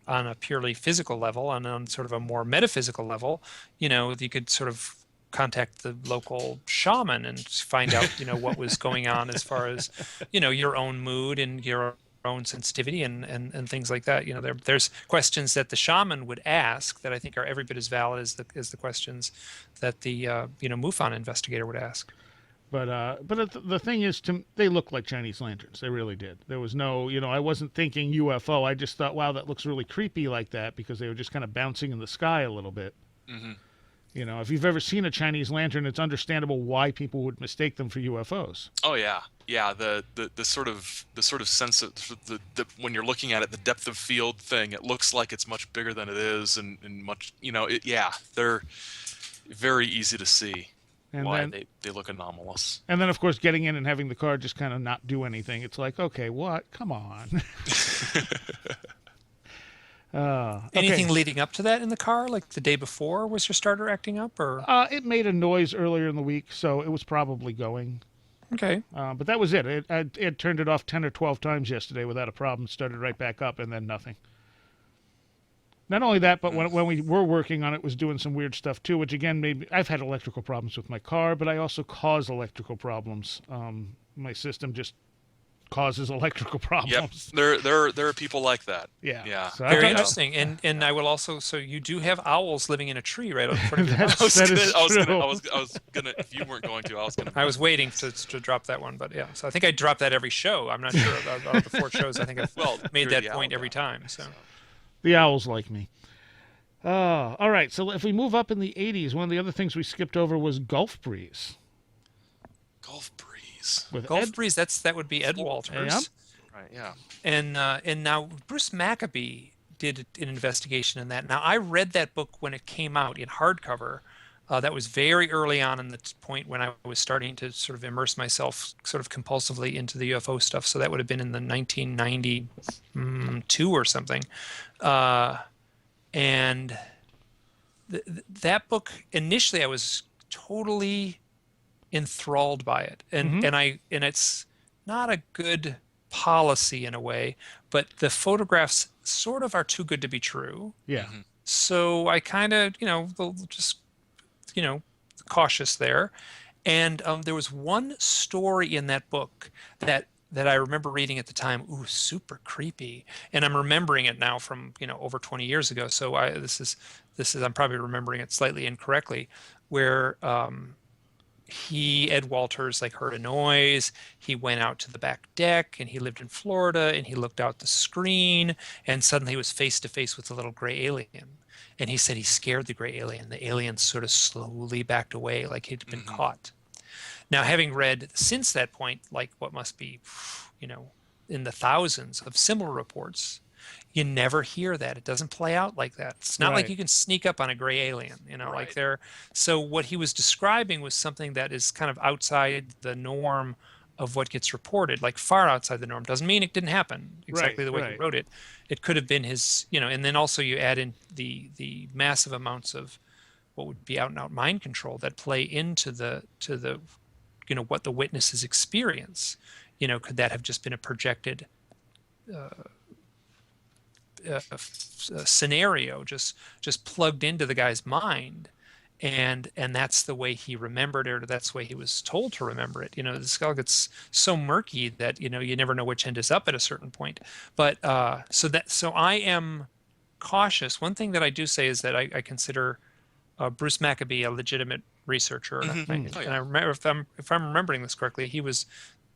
on a purely physical level. And on sort of a more metaphysical level, you could sort of contact the local shaman and find out, what was going on as far as, your own mood and your own sensitivity and things like that. There's questions that the shaman would ask that I think are every bit as valid as the questions that the MUFON investigator would ask. But the thing is, they look like Chinese lanterns. They really did. There was no, I wasn't thinking UFO. I just thought, wow, that looks really creepy like that, because they were just kind of bouncing in the sky a little bit. If you've ever seen a Chinese lantern, it's understandable why people would mistake them for UFOs. Oh yeah. The sort of sense of the when you're looking at it, the depth of field thing, it looks like it's much bigger than it is, and much, they're very easy to see why they look anomalous. And then, of course, getting in and having the car just kind of not do anything. It's like, okay, what? Come on. Anything leading up to that in the car, like the day before? Was your starter acting up, or? It made a noise earlier in the week, so it was probably going. Okay. But that was it. It turned it off 10 or 12 times yesterday without a problem. Started right back up, and then nothing. Not only that, but when we were working on it, was doing some weird stuff too, which again I've had electrical problems with my car, but I also cause electrical problems. My system just causes electrical problems. Yep. There are people like that. Yeah. So very interesting. And I will also, so you do have owls living in a tree right in front of your house. I was gonna if you weren't going to, I was waiting to drop that one, but yeah. So I think I drop that every show. I'm not sure about the 4 shows. I think I've made that point every time. So the owls like me. All right. So if we move up in the 80s, one of the other things we skipped over was Gulf Breeze. Gulf Breeze, that would be Ed Walters. Yep. Right, yeah. And now Bruce Maccabee did an investigation in that. Now, I read that book when it came out in hardcover. That was very early on in the point when I was starting to sort of immerse myself sort of compulsively into the UFO stuff. So that would have been in the 1992 or something. And that book, initially I was totally enthralled by it, and it's not a good policy in a way, but the photographs sort of are too good to be true. So I kind of just cautious there, and there was one story in that book that I remember reading at the time. Ooh, super creepy, and I'm remembering it now from over 20 years ago. So this is I'm probably remembering it slightly incorrectly, where Ed Walters heard a noise. He went out to the back deck, and he lived in Florida, and he looked out the screen, and suddenly he was face to face with a little gray alien. And he said he scared the gray alien. The alien sort of slowly backed away like he'd been caught. Now, having read since that point, what must be, in the thousands of similar reports, you never hear that. It doesn't play out like that. It's not like you can sneak up on a gray alien, So what he was describing was something that is kind of outside the norm of what gets reported, far outside the norm. Doesn't mean it didn't happen exactly the way he wrote it. It could have been his, and then also you add in the massive amounts of what would be out and out mind control that play into the what the witnesses experience. could that have just been a projected scenario, just plugged into the guy's mind, and that's the way he remembered it, or that's the way he was told to remember it. The skull gets so murky that you never know which end is up at a certain point. But so I am cautious. One thing that I do say is that I consider Bruce Maccabee a legitimate researcher, and I remember, if I'm remembering this correctly, he was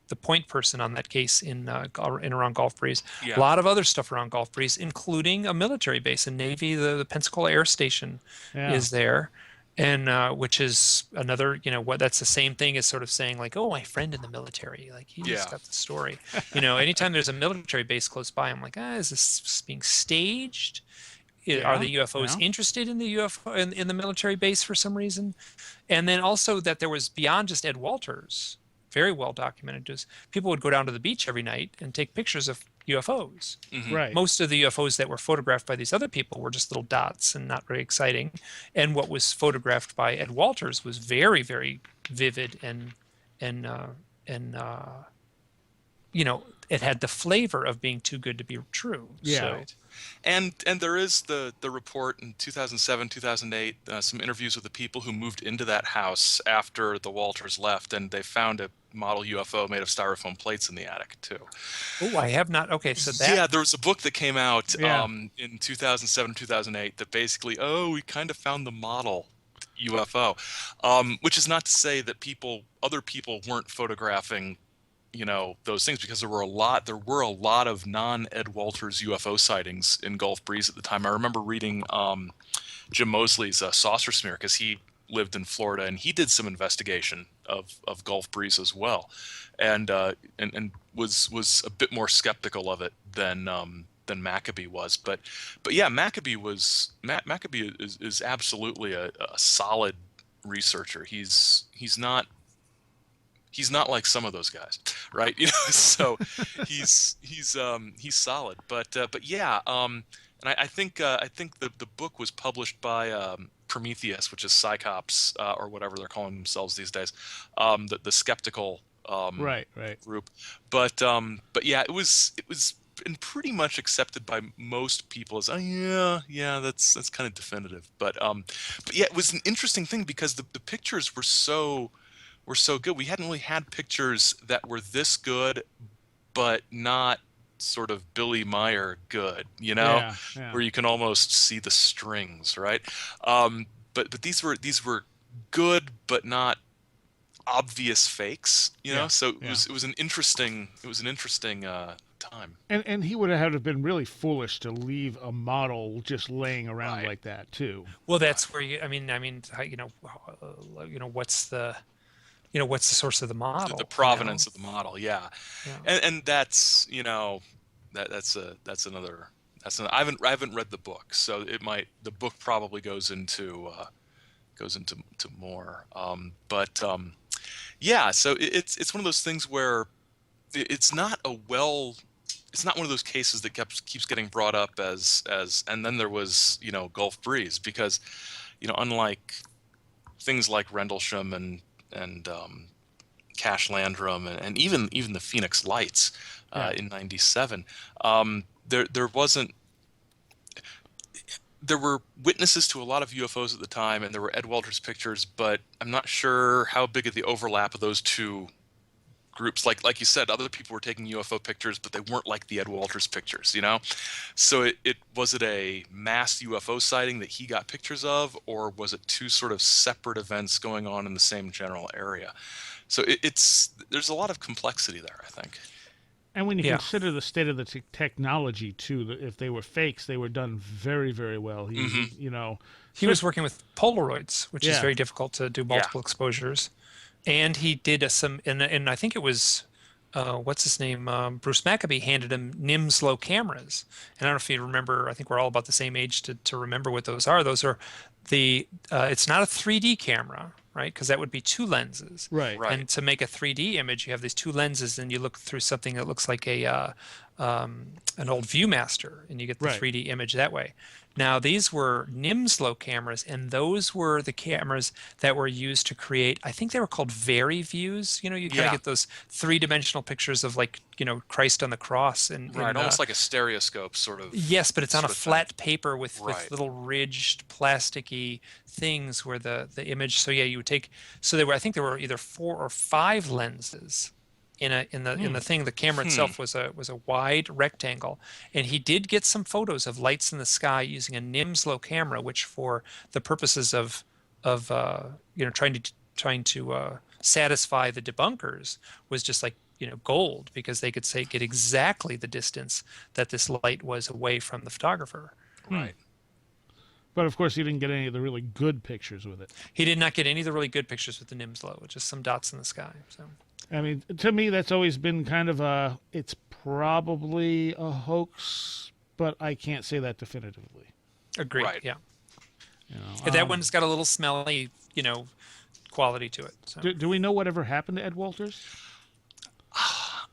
the point person on that case in around Gulf Breeze. Yeah. A lot of other stuff around Gulf Breeze, including a military base in Navy. The Pensacola Air Station is there, and which is another, that's the same thing as sort of saying like, oh, my friend in the military, like he just got the story. Anytime there's a military base close by, I'm like, is this being staged? Are the UFOs interested in the UFO in the military base for some reason? And then also that there was, beyond just Ed Walters, very well documented, just people would go down to the beach every night and take pictures of UFOs. Right. Most of the UFOs that were photographed by these other people were just little dots and not very exciting. And what was photographed by Ed Walters was very, very vivid and it had the flavor of being too good to be true. Yeah. So. Right. And there is the report in 2007, 2008, some interviews with the people who moved into that house after the Walters left, and they found a model UFO made of styrofoam plates in the attic too. Oh, I have not. Okay, so that. Yeah, there was a book that came out in 2007, 2008 that basically, we kind of found the model UFO, which is not to say that other people weren't photographing those things, because there were a lot of non-Ed Walters UFO sightings in Gulf Breeze at the time. I remember reading Jim Mosley's Saucer Smear, because he lived in Florida and he did some investigation of Gulf Breeze as well, and was a bit more skeptical of it than Maccabee was. But yeah, Maccabee is absolutely a solid researcher. He's not like some of those guys, right? So he's solid. But yeah, and I think the book was published by Prometheus, which is Psychops, or whatever they're calling themselves these days, the skeptical group. But yeah, it was been pretty much accepted by most people as that's kind of definitive. But yeah, it was an interesting thing because the pictures were so good. We hadn't really had pictures that were this good, but not sort of Billy Meyer good, where you can almost see the strings, right? But these were good, but not obvious fakes, So it was an interesting time. And he would have buld have been really foolish to leave a model just laying around like that too. Well, that's where what's the source of the model? The provenance of the model, yeah. And that's that's another. I haven't read the book, so the book probably goes into more. Yeah, so it's one of those things where it's not one of those cases that keeps getting brought up as and then there was Gulf Breeze, because unlike things like Rendlesham and Cash-Landrum and even the Phoenix Lights in '97, there were witnesses to a lot of UFOs at the time, and there were Ed Walters pictures, but I'm not sure how big of the overlap of those two groups. Like you said, other people were taking UFO pictures, but they weren't like the Ed Walters pictures, So was it a mass UFO sighting that he got pictures of, or was it two sort of separate events going on in the same general area? So there's a lot of complexity there, I think. And when you consider the state of the technology too, if they were fakes, they were done very, very well. He was working with Polaroids, which is very difficult to do multiple exposures. And he did and I think it was, what's his name? Bruce Maccabee handed him Nimslow cameras. And I don't know if you remember, I think we're all about the same age to remember what those are. Those are it's not a 3D camera, right? Because that would be two lenses. Right. And to make a 3D image, you have these two lenses, and you look through something that looks like an old ViewMaster, and you get the 3D image that way. Now, these were Nimslo cameras, and those were the cameras that were used to create, I think they were called Very views. You know, you kind of Yeah. get those three-dimensional pictures of, like, Christ on the cross. Right, almost like a stereoscope sort of yes, but it's on a thing. flat paper with Right. little ridged plasticky things where the image. So yeah, you would take. So there were, I think there were either 4 or 5 lenses in the thing. The camera itself was a wide rectangle, and he did get some photos of lights in the sky using a Nimslo camera, which for the purposes of trying to satisfy the debunkers was just like gold, because they could get exactly the distance that this light was away from the photographer. Right. But of course, he didn't get any of the really good pictures with it. He did not get any of the really good pictures with the Nimslo, just some dots in the sky. So. I mean, to me, that's always been kind of it's probably a hoax, but I can't say that definitively. Agreed. Right. Yeah. You know, That one's got a little smelly, quality to it. So. Do we know whatever happened to Ed Walters?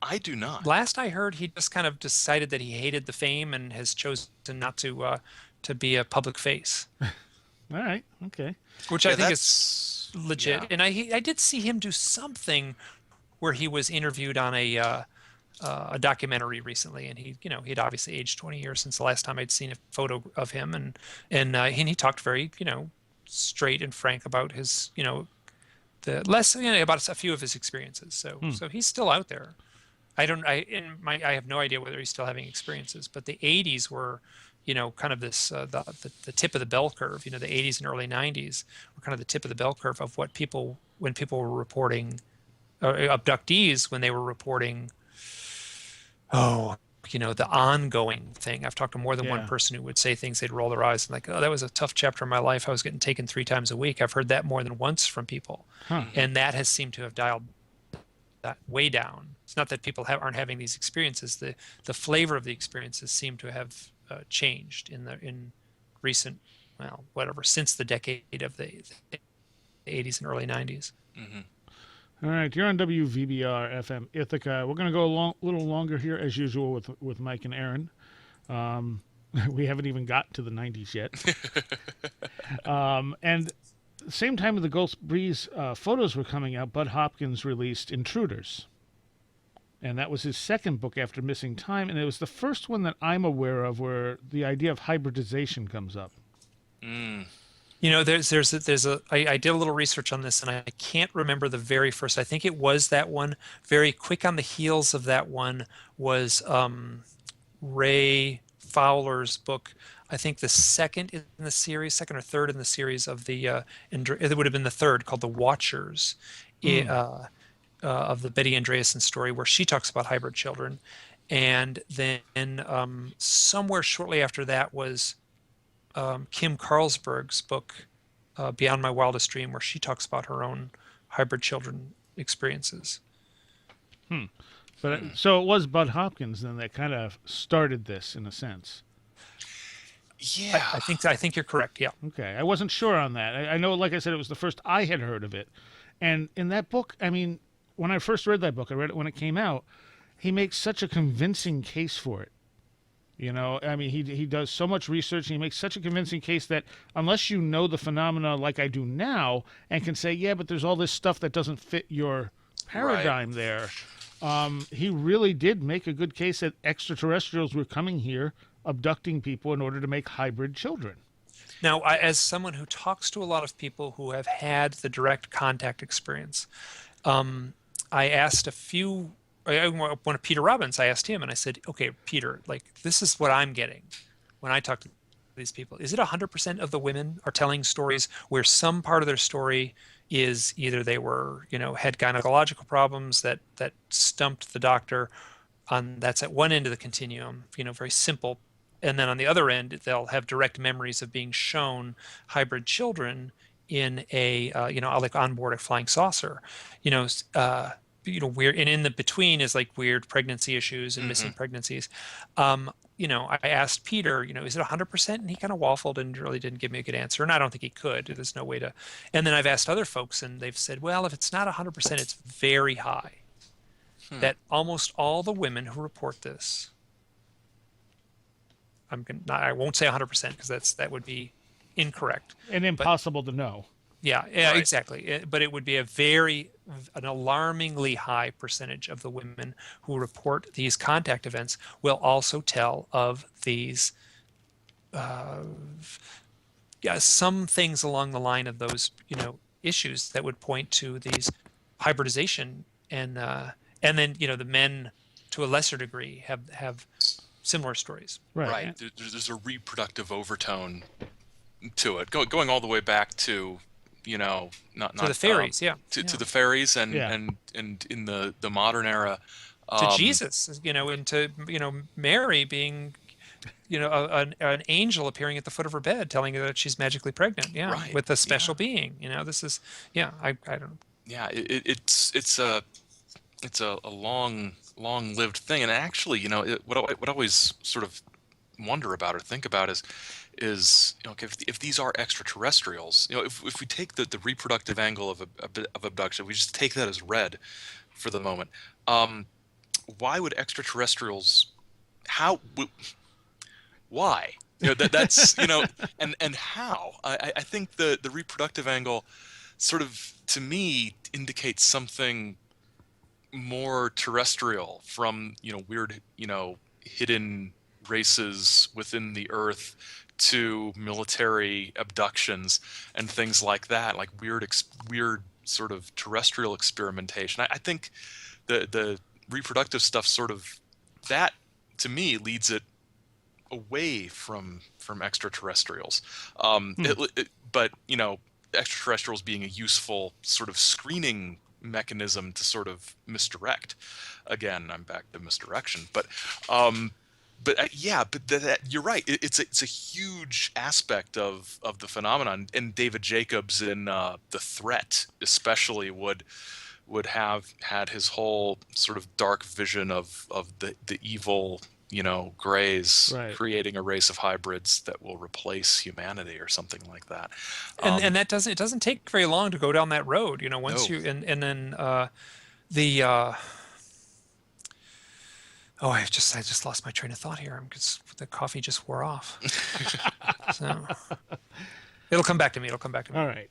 I do not. Last I heard, he just kind of decided that he hated the fame and has chosen not to be a public face. All right. Okay. Which I think is legit. Yeah. And I did see him do something where he was interviewed on a documentary recently, and he'd obviously aged 20 years since the last time I'd seen a photo of him, and he talked very straight and frank about his about a few of his experiences. So he's still out there. I have no idea whether he's still having experiences, but the 80s were kind of this the tip of the bell curve. The 80s and early 90s were kind of the tip of the bell curve of when people were reporting abductees, when they were reporting the ongoing thing. I've talked to more than one person who would say things, they'd roll their eyes and like, oh, that was a tough chapter in my life. I was getting taken 3 times a week. I've heard that more than once from people. And that has seemed to have dialed that way down. It's not that people aren't having these experiences. The flavor of the experiences seem to have changed in recent, since the decade of the 80s and early 90s. Mm-hmm. All right, you're on WVBR FM Ithaca. We're going to go a little longer here, as usual, with Mike and Aaron. We haven't even gotten to the 90s yet. And same time the Gulf Breeze photos were coming out, Bud Hopkins released Intruders. And that was his second book after Missing Time, and it was the first one that I'm aware of where the idea of hybridization comes up. Mm. I did a little research on this, and I can't remember the very first. I think it was that one. Very quick on the heels of that one was Ray Fowler's book. I think the second or third in the series of the it would have been the third, called The Watchers, of the Betty Andreasen story, where she talks about hybrid children. And then somewhere shortly after that was Kim Carlsberg's book, Beyond My Wildest Dream, where she talks about her own hybrid children experiences. So it was Bud Hopkins then that kind of started this in a sense. Yeah. I think you're correct. Yeah. Okay. I wasn't sure on that. I know, like I said, it was the first I had heard of it. And in that book, I mean, when I first read that book, I read it when it came out, he makes such a convincing case for it. I mean, he does so much research, and he makes such a convincing case that unless you know the phenomena like I do now and can say, yeah, but there's all this stuff that doesn't fit your paradigm there, he really did make a good case that extraterrestrials were coming here, abducting people in order to make hybrid children. Now, as someone who talks to a lot of people who have had the direct contact experience, I asked one of Peter Robbins, I asked him, and I said, okay, Peter, like, this is what I'm getting when I talk to these people. Is it 100% of the women are telling stories where some part of their story is either they were, had gynecological problems that stumped the doctor, that's at one end of the continuum, very simple. And then on the other end, they'll have direct memories of being shown hybrid children in a, like on board a flying saucer, weird, and in the between is like weird pregnancy issues and missing pregnancies. I asked Peter, is it 100%? And he kind of waffled and really didn't give me a good answer. And I don't think he could. There's no way to. And then I've asked other folks, and they've said, well, if it's not 100%, it's very high. That almost all the women who report this, I won't say 100% because that would be incorrect. And impossible to know. Yeah, Right. exactly. But it would be an alarmingly high percentage of the women who report these contact events will also tell of these, some things along the line of those, issues that would point to these hybridization, and then, the men to a lesser degree have similar stories. Right. There's a reproductive overtone to it, going all the way back to, not To the fairies, to the fairies, and Yeah. and in the modern era, to Jesus, and to Mary being, an angel appearing at the foot of her bed, telling her that she's magically pregnant, Right. with a special being. This is, I don't. Yeah, it's a long-lived thing, and actually, what I always sort of wonder about or think about is okay, if these are extraterrestrials, if we take the reproductive angle of abduction, we just take that as read for the moment. Why would extraterrestrials? Why? That's and how? I think the reproductive angle sort of, to me, indicates something more terrestrial, from weird hidden races within the earth to military abductions and things like that, like weird sort of terrestrial experimentation. I think the reproductive stuff, sort of, that to me leads it away from extraterrestrials. But extraterrestrials being a useful sort of screening mechanism to sort of misdirect. Again, I'm back to misdirection, but you're right. It's a huge aspect of the phenomenon. And David Jacobs in The Threat especially would have had his whole sort of dark vision of the evil, Greys, Right. creating a race of hybrids that will replace humanity or something like that. And it doesn't take very long to go down that road, once No. you, and then the I just lost my train of thought here because the coffee just wore off. So it'll come back to me. All right.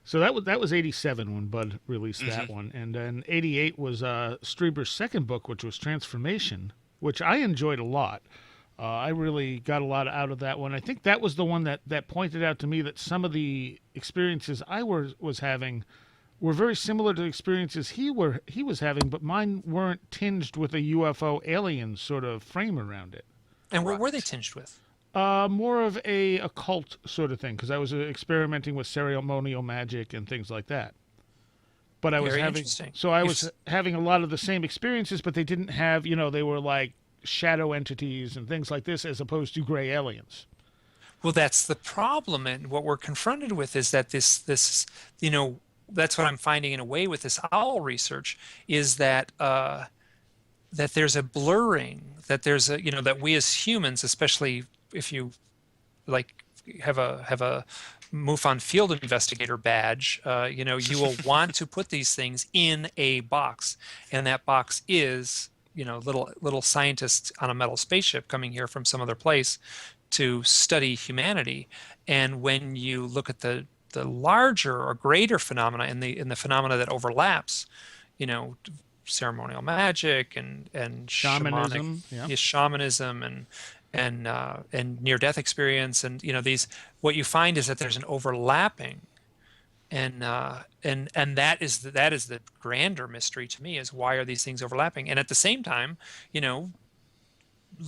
So that was 87 when Bud released that one, and then 88 was Strieber's second book, which was Transformation, which I enjoyed a lot. I really got a lot out of that one. I think that was the one that pointed out to me that some of the experiences I was having were very similar to the experiences he was having, but mine weren't tinged with a UFO alien sort of frame around it. And what were they tinged with? More of a occult sort of thing, because I was experimenting with ceremonial magic and things like that. But I was Very having, interesting. so I was having a lot of the same experiences, but they didn't have, they were like shadow entities and things like this, as opposed to gray aliens. Well, that's the problem, and what we're confronted with is that this that's what I'm finding in a way with this owl research, is that that there's a blurring, that there's a that we as humans, especially if you have a MUFON field investigator badge, you will want to put these things in a box, and that box is little scientists on a metal spaceship coming here from some other place to study humanity. And when you look at the larger or greater phenomena in the phenomena that overlaps, ceremonial magic and Shamanism, shamanism and near-death experience, and these, what you find is that there's an overlapping, and that is the grander mystery to me, is why are these things overlapping? And at the same time,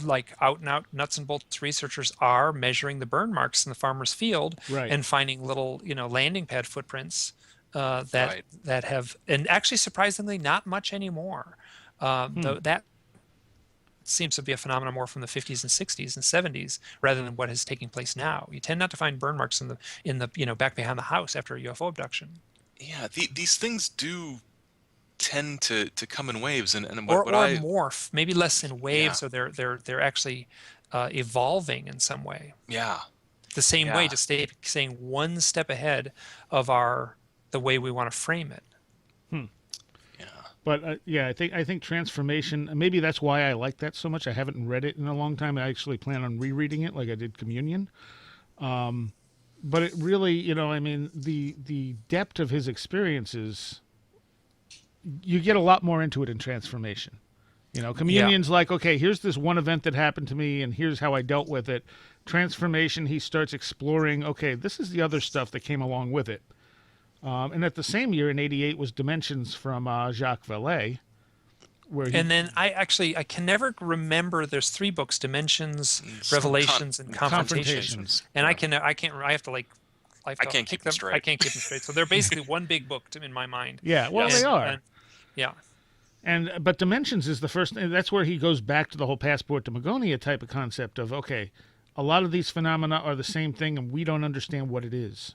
like out and out nuts and bolts researchers are measuring the burn marks in the farmer's field, Right. and finding little landing pad footprints that have, and actually surprisingly not much anymore. Though that seems to be a phenomenon more from the 50s and 60s and 70s rather than what is taking place now. You tend not to find burn marks in the back behind the house after a UFO abduction. Yeah, these things do tend to come in waves, and or what I morph, maybe less in waves, or they're actually evolving in some way. yeah The same way, Yeah. to staying one step ahead of the way we want to frame it. yeah But yeah, I think Transformation. Maybe that's why I like that so much. I haven't read it in a long time. I actually plan on rereading it, like I did Communion. But it really, I mean, the depth of his experiences, you get a lot more into it in Transformation. Yeah. Communion's like, okay, here's this one event that happened to me, and here's how I dealt with it. Transformation, he starts exploring, okay, this is the other stuff that came along with it. And at the same year, in '88, was Dimensions from Jacques Vallée, where he, And then I can never remember. There's three books: Dimensions, Some Revelations, and Confrontation. Confrontations. And I can't. I have to I can't keep them straight. I can't keep them straight. So they're basically one big book in my mind. Yeah, well, Yes. they are. Yeah. But Dimensions is the first. That's where he goes back to the whole passport to Magonia type of concept of, okay, a lot of these phenomena are the same thing, and we don't understand what it is.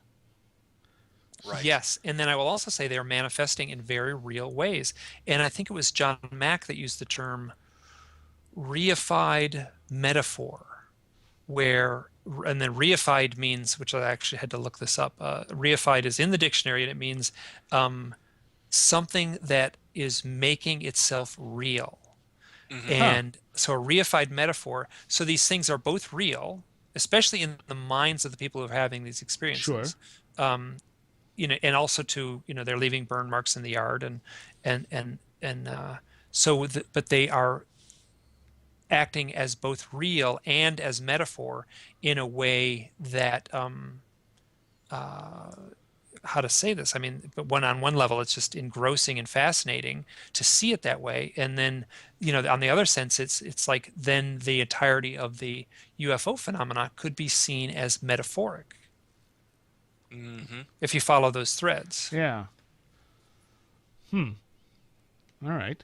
Right. Yes, and then I will also say they're manifesting in very real ways. And I think it was John Mack that used the term reified metaphor, and then reified means, which I actually had to look this up. Reified is in the dictionary, and it means something that is making itself real. And so a reified metaphor. So these things are both real, especially in the minds of the people who are having these experiences. Sure. And also they're leaving burn marks in the yard, but they are acting as both real and as metaphor in a way that how to say this? I mean, but on one level, it's just engrossing and fascinating to see it that way, and then on the other sense, it's like then the entirety of the UFO phenomena could be seen as metaphoric. If you follow those threads. Yeah. All right.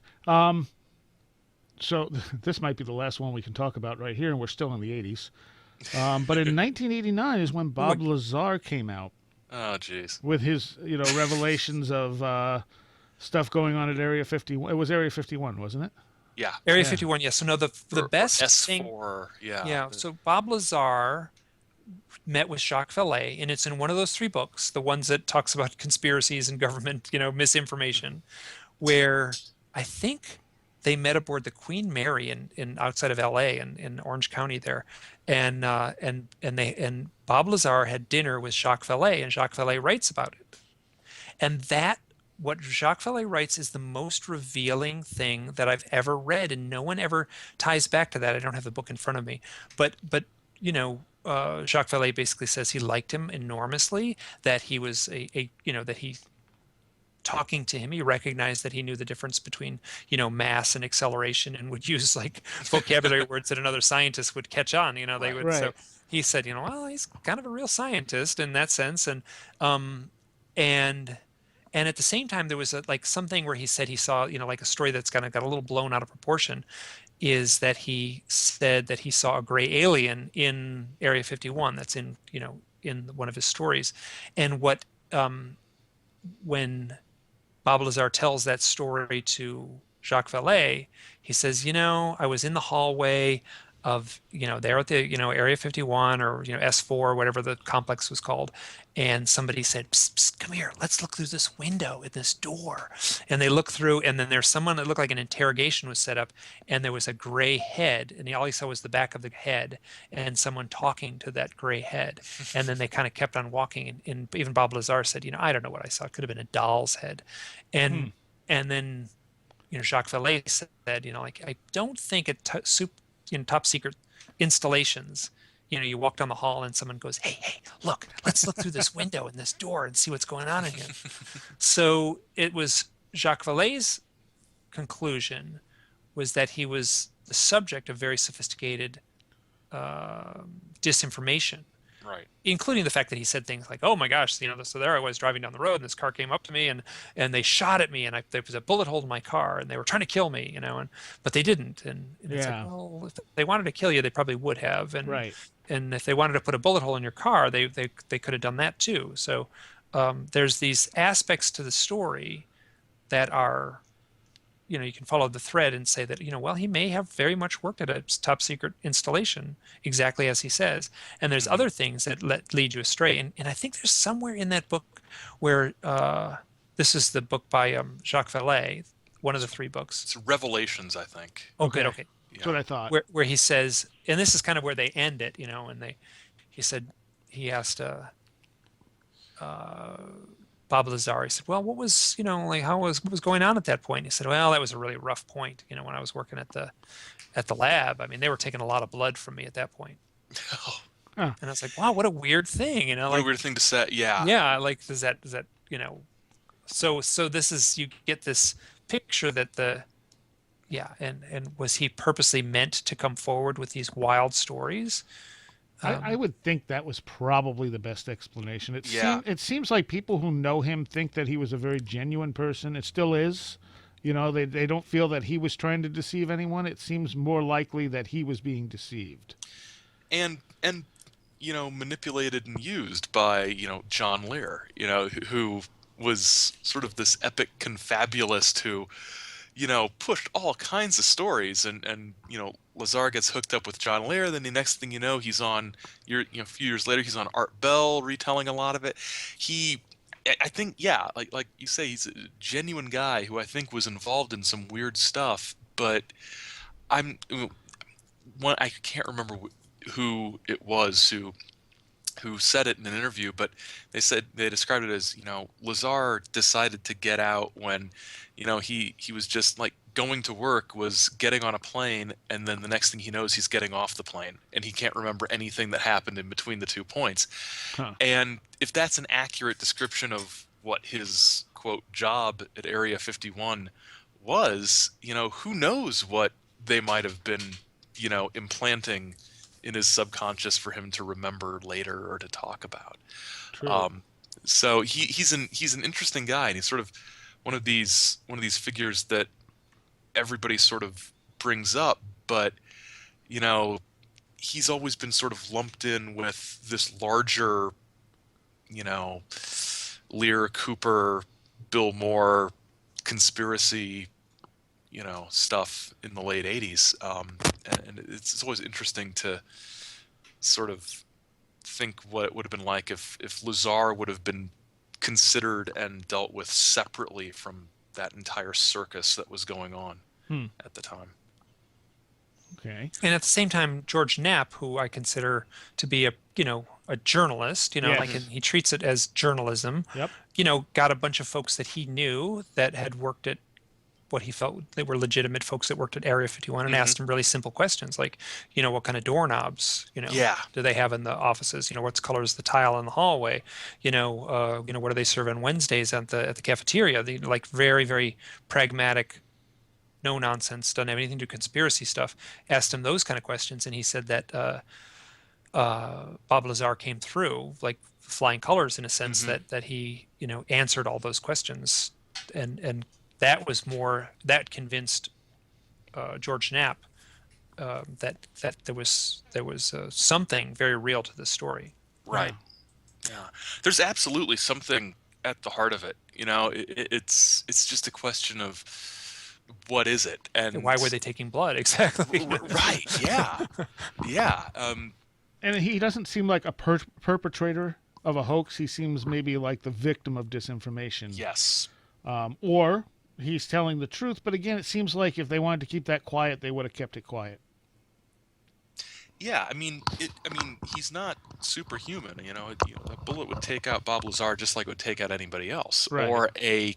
So this might be the last one we can talk about right here, and we're still in the 80s. But in 1989 is when Bob Lazar came out. Oh, jeez. With his, revelations of stuff going on at Area 51. It was Area 51, wasn't it? Yeah. Area 51, yes. So no, the best S4, thing. yeah. Yeah. So Bob Lazar met with Jacques Vallée, and it's in one of those three books, the ones that talks about conspiracies and government, misinformation, where I think they met aboard the Queen Mary in outside of LA in Orange County there, and Bob Lazar had dinner with Jacques Vallée, and Jacques Vallée writes about it, and what Jacques Vallée writes is the most revealing thing that I've ever read, and no one ever ties back to that. I don't have the book in front of me, but Jacques Vallée basically says he liked him enormously, that he was that he talking to him, he recognized that he knew the difference between, mass and acceleration, and would use like vocabulary words that another scientist would catch on, they would. Right. So he said, well, he's kind of a real scientist in that sense. And at the same time, there was something where he said he saw, like a story that's kind of got a little blown out of proportion, is that he said that he saw a gray alien in Area 51. That's in one of his stories. And when Bob Lazar tells that story to Jacques Vallée, he says, I was in the hallway of, there at the, Area 51 or, S4, whatever the complex was called. And somebody said, psst, psst, come here, let's look through this window at this door. And they look through, and then there's someone that looked like an interrogation was set up, and there was a gray head, and all he saw was the back of the head and someone talking to that gray head. And then they kind of kept on walking, and even Bob Lazar said, I don't know what I saw. It could have been a doll's head. And then, Jacques Vallée said, I don't think top secret installations, you walk down the hall and someone goes, hey, look, let's look through this window and this door and see what's going on in here. So it was Jacques Vallée's conclusion was that he was the subject of very sophisticated disinformation. Right. Including the fact that he said things like, "Oh my gosh, so there I was driving down the road, and this car came up to me, and they shot at me, and there was a bullet hole in my car, and they were trying to kill me, but they didn't." And it's like, well, if they wanted to kill you, they probably would have, and Right. And if they wanted to put a bullet hole in your car, they could have done that too. So there's these aspects to the story that are, you can follow the thread and say that, well, he may have very much worked at a top secret installation, exactly as he says. And there's other things that lead you astray. And I think there's somewhere in that book where this is the book by Jacques Vallée, one of the 3 books. It's Revelations, I think. Oh, good. Okay. That's what I thought. Where he says, and this is kind of where they end it, and he said, he asked Bob Lazar, he said, well, what was, like what was going on at that point? He said, well, that was a really rough point. When I was working at the lab, I mean, they were taking a lot of blood from me at that point. Huh. And I was like, wow, what a weird thing, What a weird thing to say. Yeah. Yeah. Like, does that, so this is, you get this picture that and was he purposely meant to come forward with these wild stories? I would think that was probably the best explanation. It seems like people who know him think that he was a very genuine person. It still is. They don't feel that he was trying to deceive anyone. It seems more likely that he was being deceived. And manipulated and used by, John Lear, who was sort of this epic confabulist who, pushed all kinds of stories, and Lazar gets hooked up with John Lear. Then the next thing you know, he's on, a few years later, he's on Art Bell retelling a lot of it. I think, yeah, like you say, he's a genuine guy who I think was involved in some weird stuff, but I can't remember who it was who said it in an interview, but they described it as, Lazar decided to get out when, he was just like going to work, was getting on a plane, and then the next thing he knows, he's getting off the plane, and he can't remember anything that happened in between the 2 points. Huh. And if that's an accurate description of what his quote job at Area 51 was, who knows what they might have been, implanting in his subconscious for him to remember later or to talk about. True. So he's an interesting guy, and he's sort of one of these figures that everybody sort of brings up, but he's always been sort of lumped in with this larger, Lear, Cooper, Bill Moore conspiracy, stuff in the late 80s. And it's always interesting to sort of think what it would have been like if Lazar would have been considered and dealt with separately from that entire circus that was going on at the time. Okay. And at the same time, George Knapp, who I consider to be a journalist, Yes. like he treats it as journalism. Yep. Got a bunch of folks that he knew that had worked at what he felt they were legitimate folks that worked at Area 51, and asked him really simple questions like, what kind of doorknobs, do they have in the offices? What's color is the tile in the hallway? What do they serve on Wednesdays at the cafeteria? They like very, very pragmatic, no nonsense, doesn't have anything to do with conspiracy stuff. Asked him those kind of questions, and he said that Bob Lazar came through like flying colors in a sense that he answered all those questions, and that convinced George Knapp that there was something very real to this story. Right. Yeah. There's absolutely something at the heart of it. It's just a question of what is it, and why were they taking blood exactly? Right. Yeah. Yeah. And he doesn't seem like a perpetrator of a hoax. He seems maybe like the victim of disinformation. Yes. Or he's telling the truth, but again, it seems like if they wanted to keep that quiet, they would have kept it quiet. Yeah, he's not superhuman. A bullet would take out Bob Lazar just like it would take out anybody else, right. Or a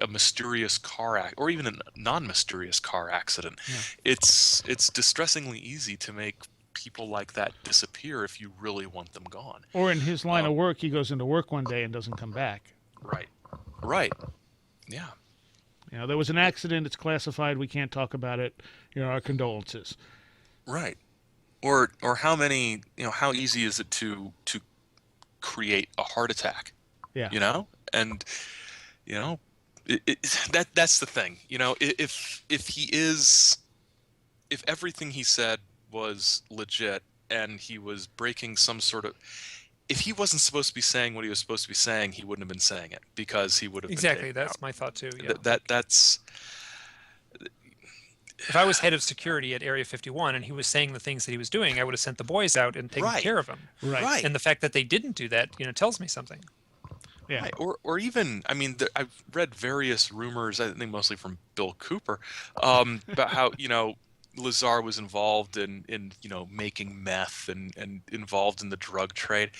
mysterious car accident, or even a non-mysterious car accident. Yeah. It's distressingly easy to make people like that disappear if you really want them gone. Or in his line of work, he goes into work one day and doesn't come back. Right. Yeah. There was an accident. It's classified. We can't talk about it. Our condolences. Right. Or how many, how easy is it to create a heart attack? Yeah. And that's the thing. If everything he said was legit and he was breaking some sort of, if he wasn't supposed to be saying what he was supposed to be saying, he wouldn't have been saying it because he would have exactly. Been That's out. My thought too. Yeah. That's. If I was head of security at Area 51 and he was saying the things that he was doing, I would have sent the boys out and taken care of him. Right. And the fact that they didn't do that, tells me something. Yeah. Right. Or even, I mean, I've read various rumors, I think mostly from Bill Cooper, about how, Lazar was involved in making meth and involved in the drug trade.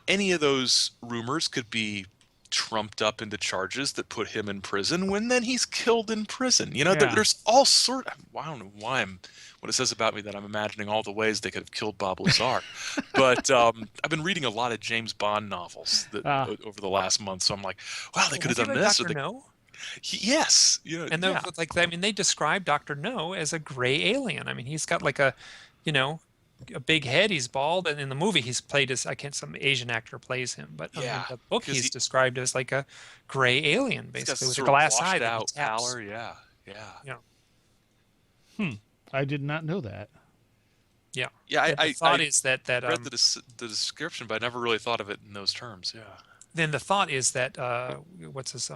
Any of those rumors could be trumped up into charges that put him in prison when then he's killed in prison. Yeah. There's all sort of, I don't know why what it says about me that I'm imagining all the ways they could have killed Bob Lazar. But I've been reading a lot of James Bond novels over the last month. So I'm like, wow, they could have done this. Dr. No? Yes. And they describe Dr. No as a gray alien. I mean, he's got like a big head. He's bald, and in the movie he's played as some Asian actor plays him, but in the book he's described as like a gray alien, basically with a glass eye that he taps. Pallor. Yeah. I did not know that. Yeah. I thought is that read the description, but I never really thought of it in those terms. Yeah. Then the thought is that what's his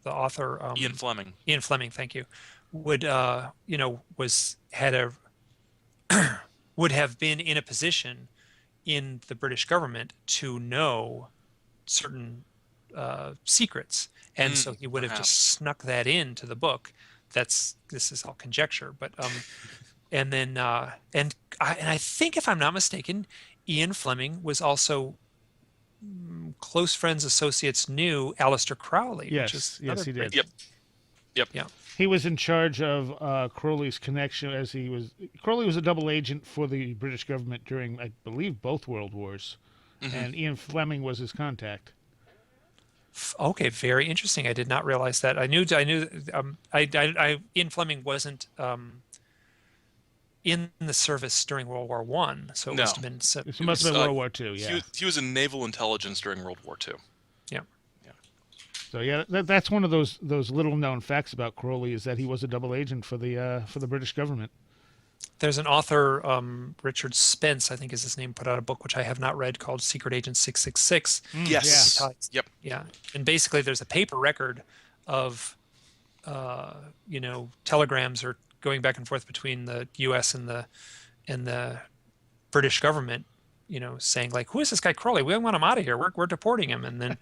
the author Ian Fleming. Ian Fleming, thank you, would would have been in a position in the British government to know certain secrets, and so he would have just snuck that into the book. This is all conjecture, but and then and I think, if I'm not mistaken, Ian Fleming was also close friends, associates, knew Aleister Crowley. Yes, he did. Yep. Yeah. He was in charge of Crowley's connection, Crowley was a double agent for the British government during, I believe, both World Wars, and Ian Fleming was his contact. Okay, very interesting. I did not realize that. I knew. Ian Fleming wasn't in the service during World War One, so it must have been. It must have been World War Two. Yeah, he was in naval intelligence during World War Two. Yeah. So that's one of those little known facts about Crowley, is that he was a double agent for the British government. There's an author, Richard Spence, I think is his name, put out a book which I have not read called Secret Agent 666. Yes. Yeah. Yep. Yeah. And basically there's a paper record of, telegrams or going back and forth between the U.S. and the British government, saying like, who is this guy Crowley? We want him out of here. We're deporting him. And then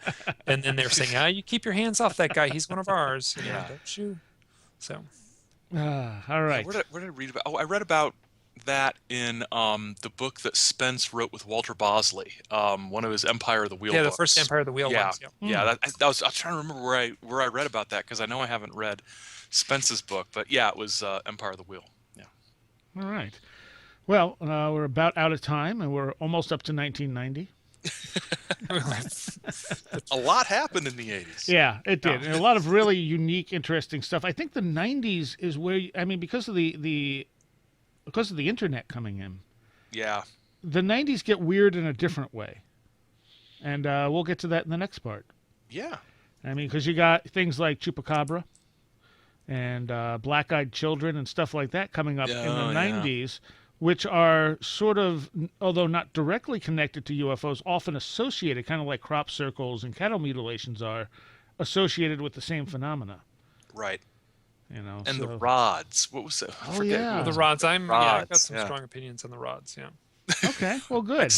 they're saying, you keep your hands off that guy. He's one of ours. Don't you? So. All right. Where did I read about? Oh, I read about that in the book that Spence wrote with Walter Bosley, one of his Empire of the Wheel books. The first Empire of the Wheel ones. Yeah. I was trying to remember where I read about that, because I know I haven't read Spence's book, but it was Empire of the Wheel. Yeah. All right. Well, we're about out of time, and we're almost up to 1990. A lot happened in the 80s. Yeah, it did. And a lot of really unique, interesting stuff. I think the 90s is where, because of the internet coming in. Yeah. The 90s get weird in a different way. And we'll get to that in the next part. Yeah. Because you got things like Chupacabra and Black-Eyed Children and stuff like that coming up in the 90s, which are sort of, although not directly connected to UFOs, often associated, kind of like crop circles and cattle mutilations are, associated with the same phenomena. Right. And the rods. What was it? The rods. I've got some strong opinions on the rods. Yeah. Okay. Well, good.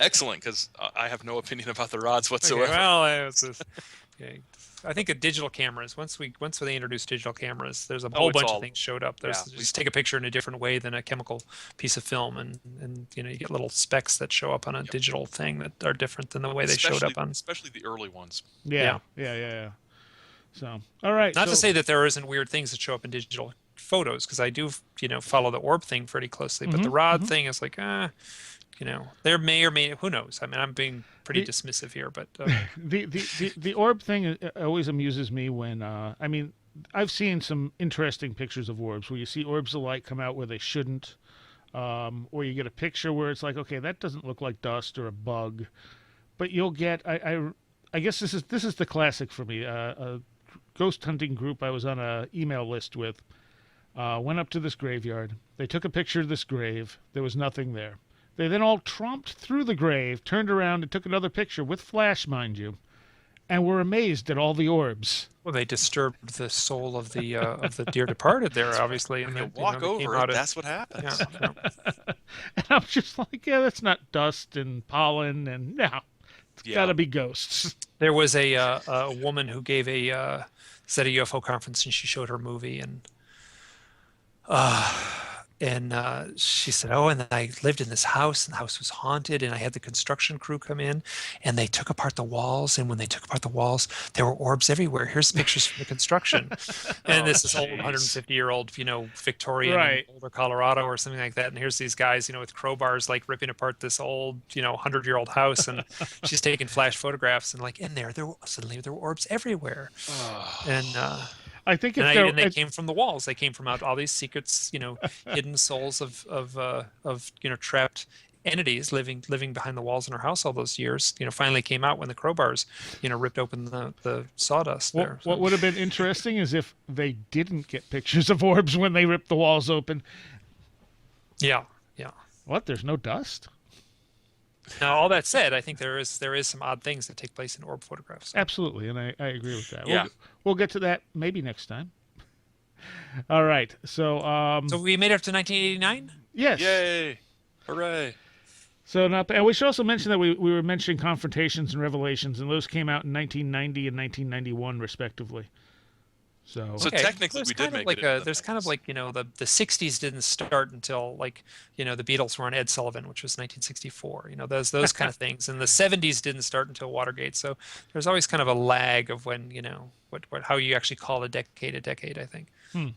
Excellent. Because I have no opinion about the rods whatsoever. Okay, well, I think of digital cameras. Once they introduced digital cameras, there's a whole bunch of things showed up. There's just take a picture in a different way than a chemical piece of film, and you get little specks that show up on a digital thing that are different than the way they showed up on. Especially the early ones. Yeah. So, all right. Not to say that there isn't weird things that show up in digital photos, because I do, follow the orb thing pretty closely. But the rod thing is like, there may or may, who knows? I'm being pretty dismissive here, but the orb thing always amuses me when I've seen some interesting pictures of orbs where you see orbs of light come out where they shouldn't, or you get a picture where it's like, okay, that doesn't look like dust or a bug, but you'll get I guess this is the classic for me. A ghost hunting group I was on a email list with went up to this graveyard. They took a picture of this grave. There was nothing there. They then all tromped through the grave, turned around, and took another picture with flash, mind you, and were amazed at all and orbs. Well, they disturbed the soul of the dear departed there, obviously. And you walk over it, that's what happens. And I'm just like, that's not dust and pollen, and no, Yeah. Gotta be ghosts. There was a woman who gave a said a UFO conference, and she showed her movie, and she said, "Oh, and I lived in this house, and the house was haunted, and I had the construction crew come in, and they took apart the walls, and when they took apart the walls, there were orbs everywhere. Here's pictures from the construction." And this is old jeez. 150-year-old, Victorian Right. in Boulder, Colorado, or something like that. And here's these guys, with crowbars, like ripping apart this old, 100-year-old house, and she's taking flash photographs, and like suddenly there were orbs everywhere, and. I think if And they came from the walls. They came from out all these secrets, hidden souls of trapped entities living behind the walls in our house all those years. Finally came out when the crowbars, ripped open the sawdust there. what would have been interesting is if they didn't get pictures of orbs when they ripped the walls open. Yeah. What? There's no dust? Now, all that said, I think there is some odd things that take place in orb photographs. Absolutely, and I agree with that. Yeah. We'll get to that maybe next time. All right. So So we made it up to 1989. yes. Yay! Hooray! So and we should also mention that we were mentioning Confrontations and Revelations, and those came out in 1990 and 1991 respectively. So Okay. Technically, we did make it into the There's kind of like the 60s didn't start until the Beatles were on Ed Sullivan, which was 1964. Those kind of things, and the 70s didn't start until Watergate. So there's always kind of a lag of when how you actually call a decade, I think. So.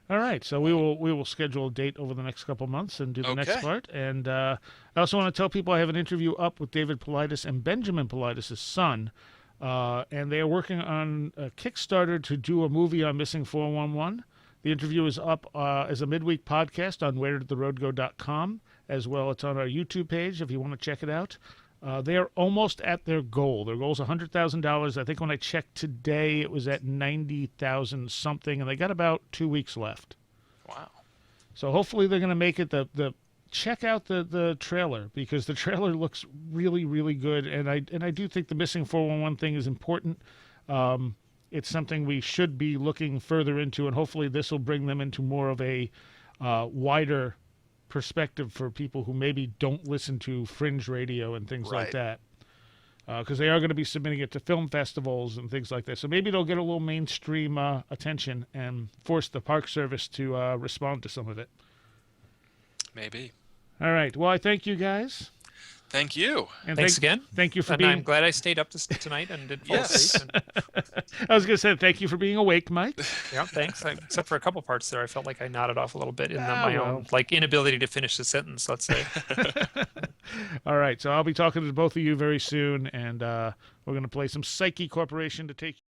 All right, so we will schedule a date over the next couple months and do the next part. And I also want to tell people I have an interview up with David Paulides and Benjamin Paulides' son, and they are working on a Kickstarter to do a movie on Missing 411. The interview is up as a midweek podcast on wheredidtheroadgo.com as well. It's on our YouTube page if you want to check it out. They are almost at their goal. Their goal is $100,000. I think when I checked today, it was at 90,000 something, and they got about 2 weeks left. Wow. So hopefully they're going to make it. Check out the trailer, because the trailer looks really, really good, and I do think the Missing 411 thing is important. It's something we should be looking further into, and hopefully this will bring them into more of a wider perspective for people who maybe don't listen to fringe radio and things like that, because they are going to be submitting it to film festivals and things like that. So maybe they'll get a little mainstream attention and force the Park Service to respond to some of it. Maybe. All right. Well, I thank you guys. Thank you. And Thanks again. Thank you for And being. I'm glad I stayed up tonight and did fall Yes. asleep. I was going to say thank you for being awake, Mike. Yeah, thanks. Except for a couple parts there, I felt like I nodded off a little bit in my well. own inability to finish the sentence. Let's say. All right. So I'll be talking to both of you very soon, and we're going to play some Psyche Corporation to take.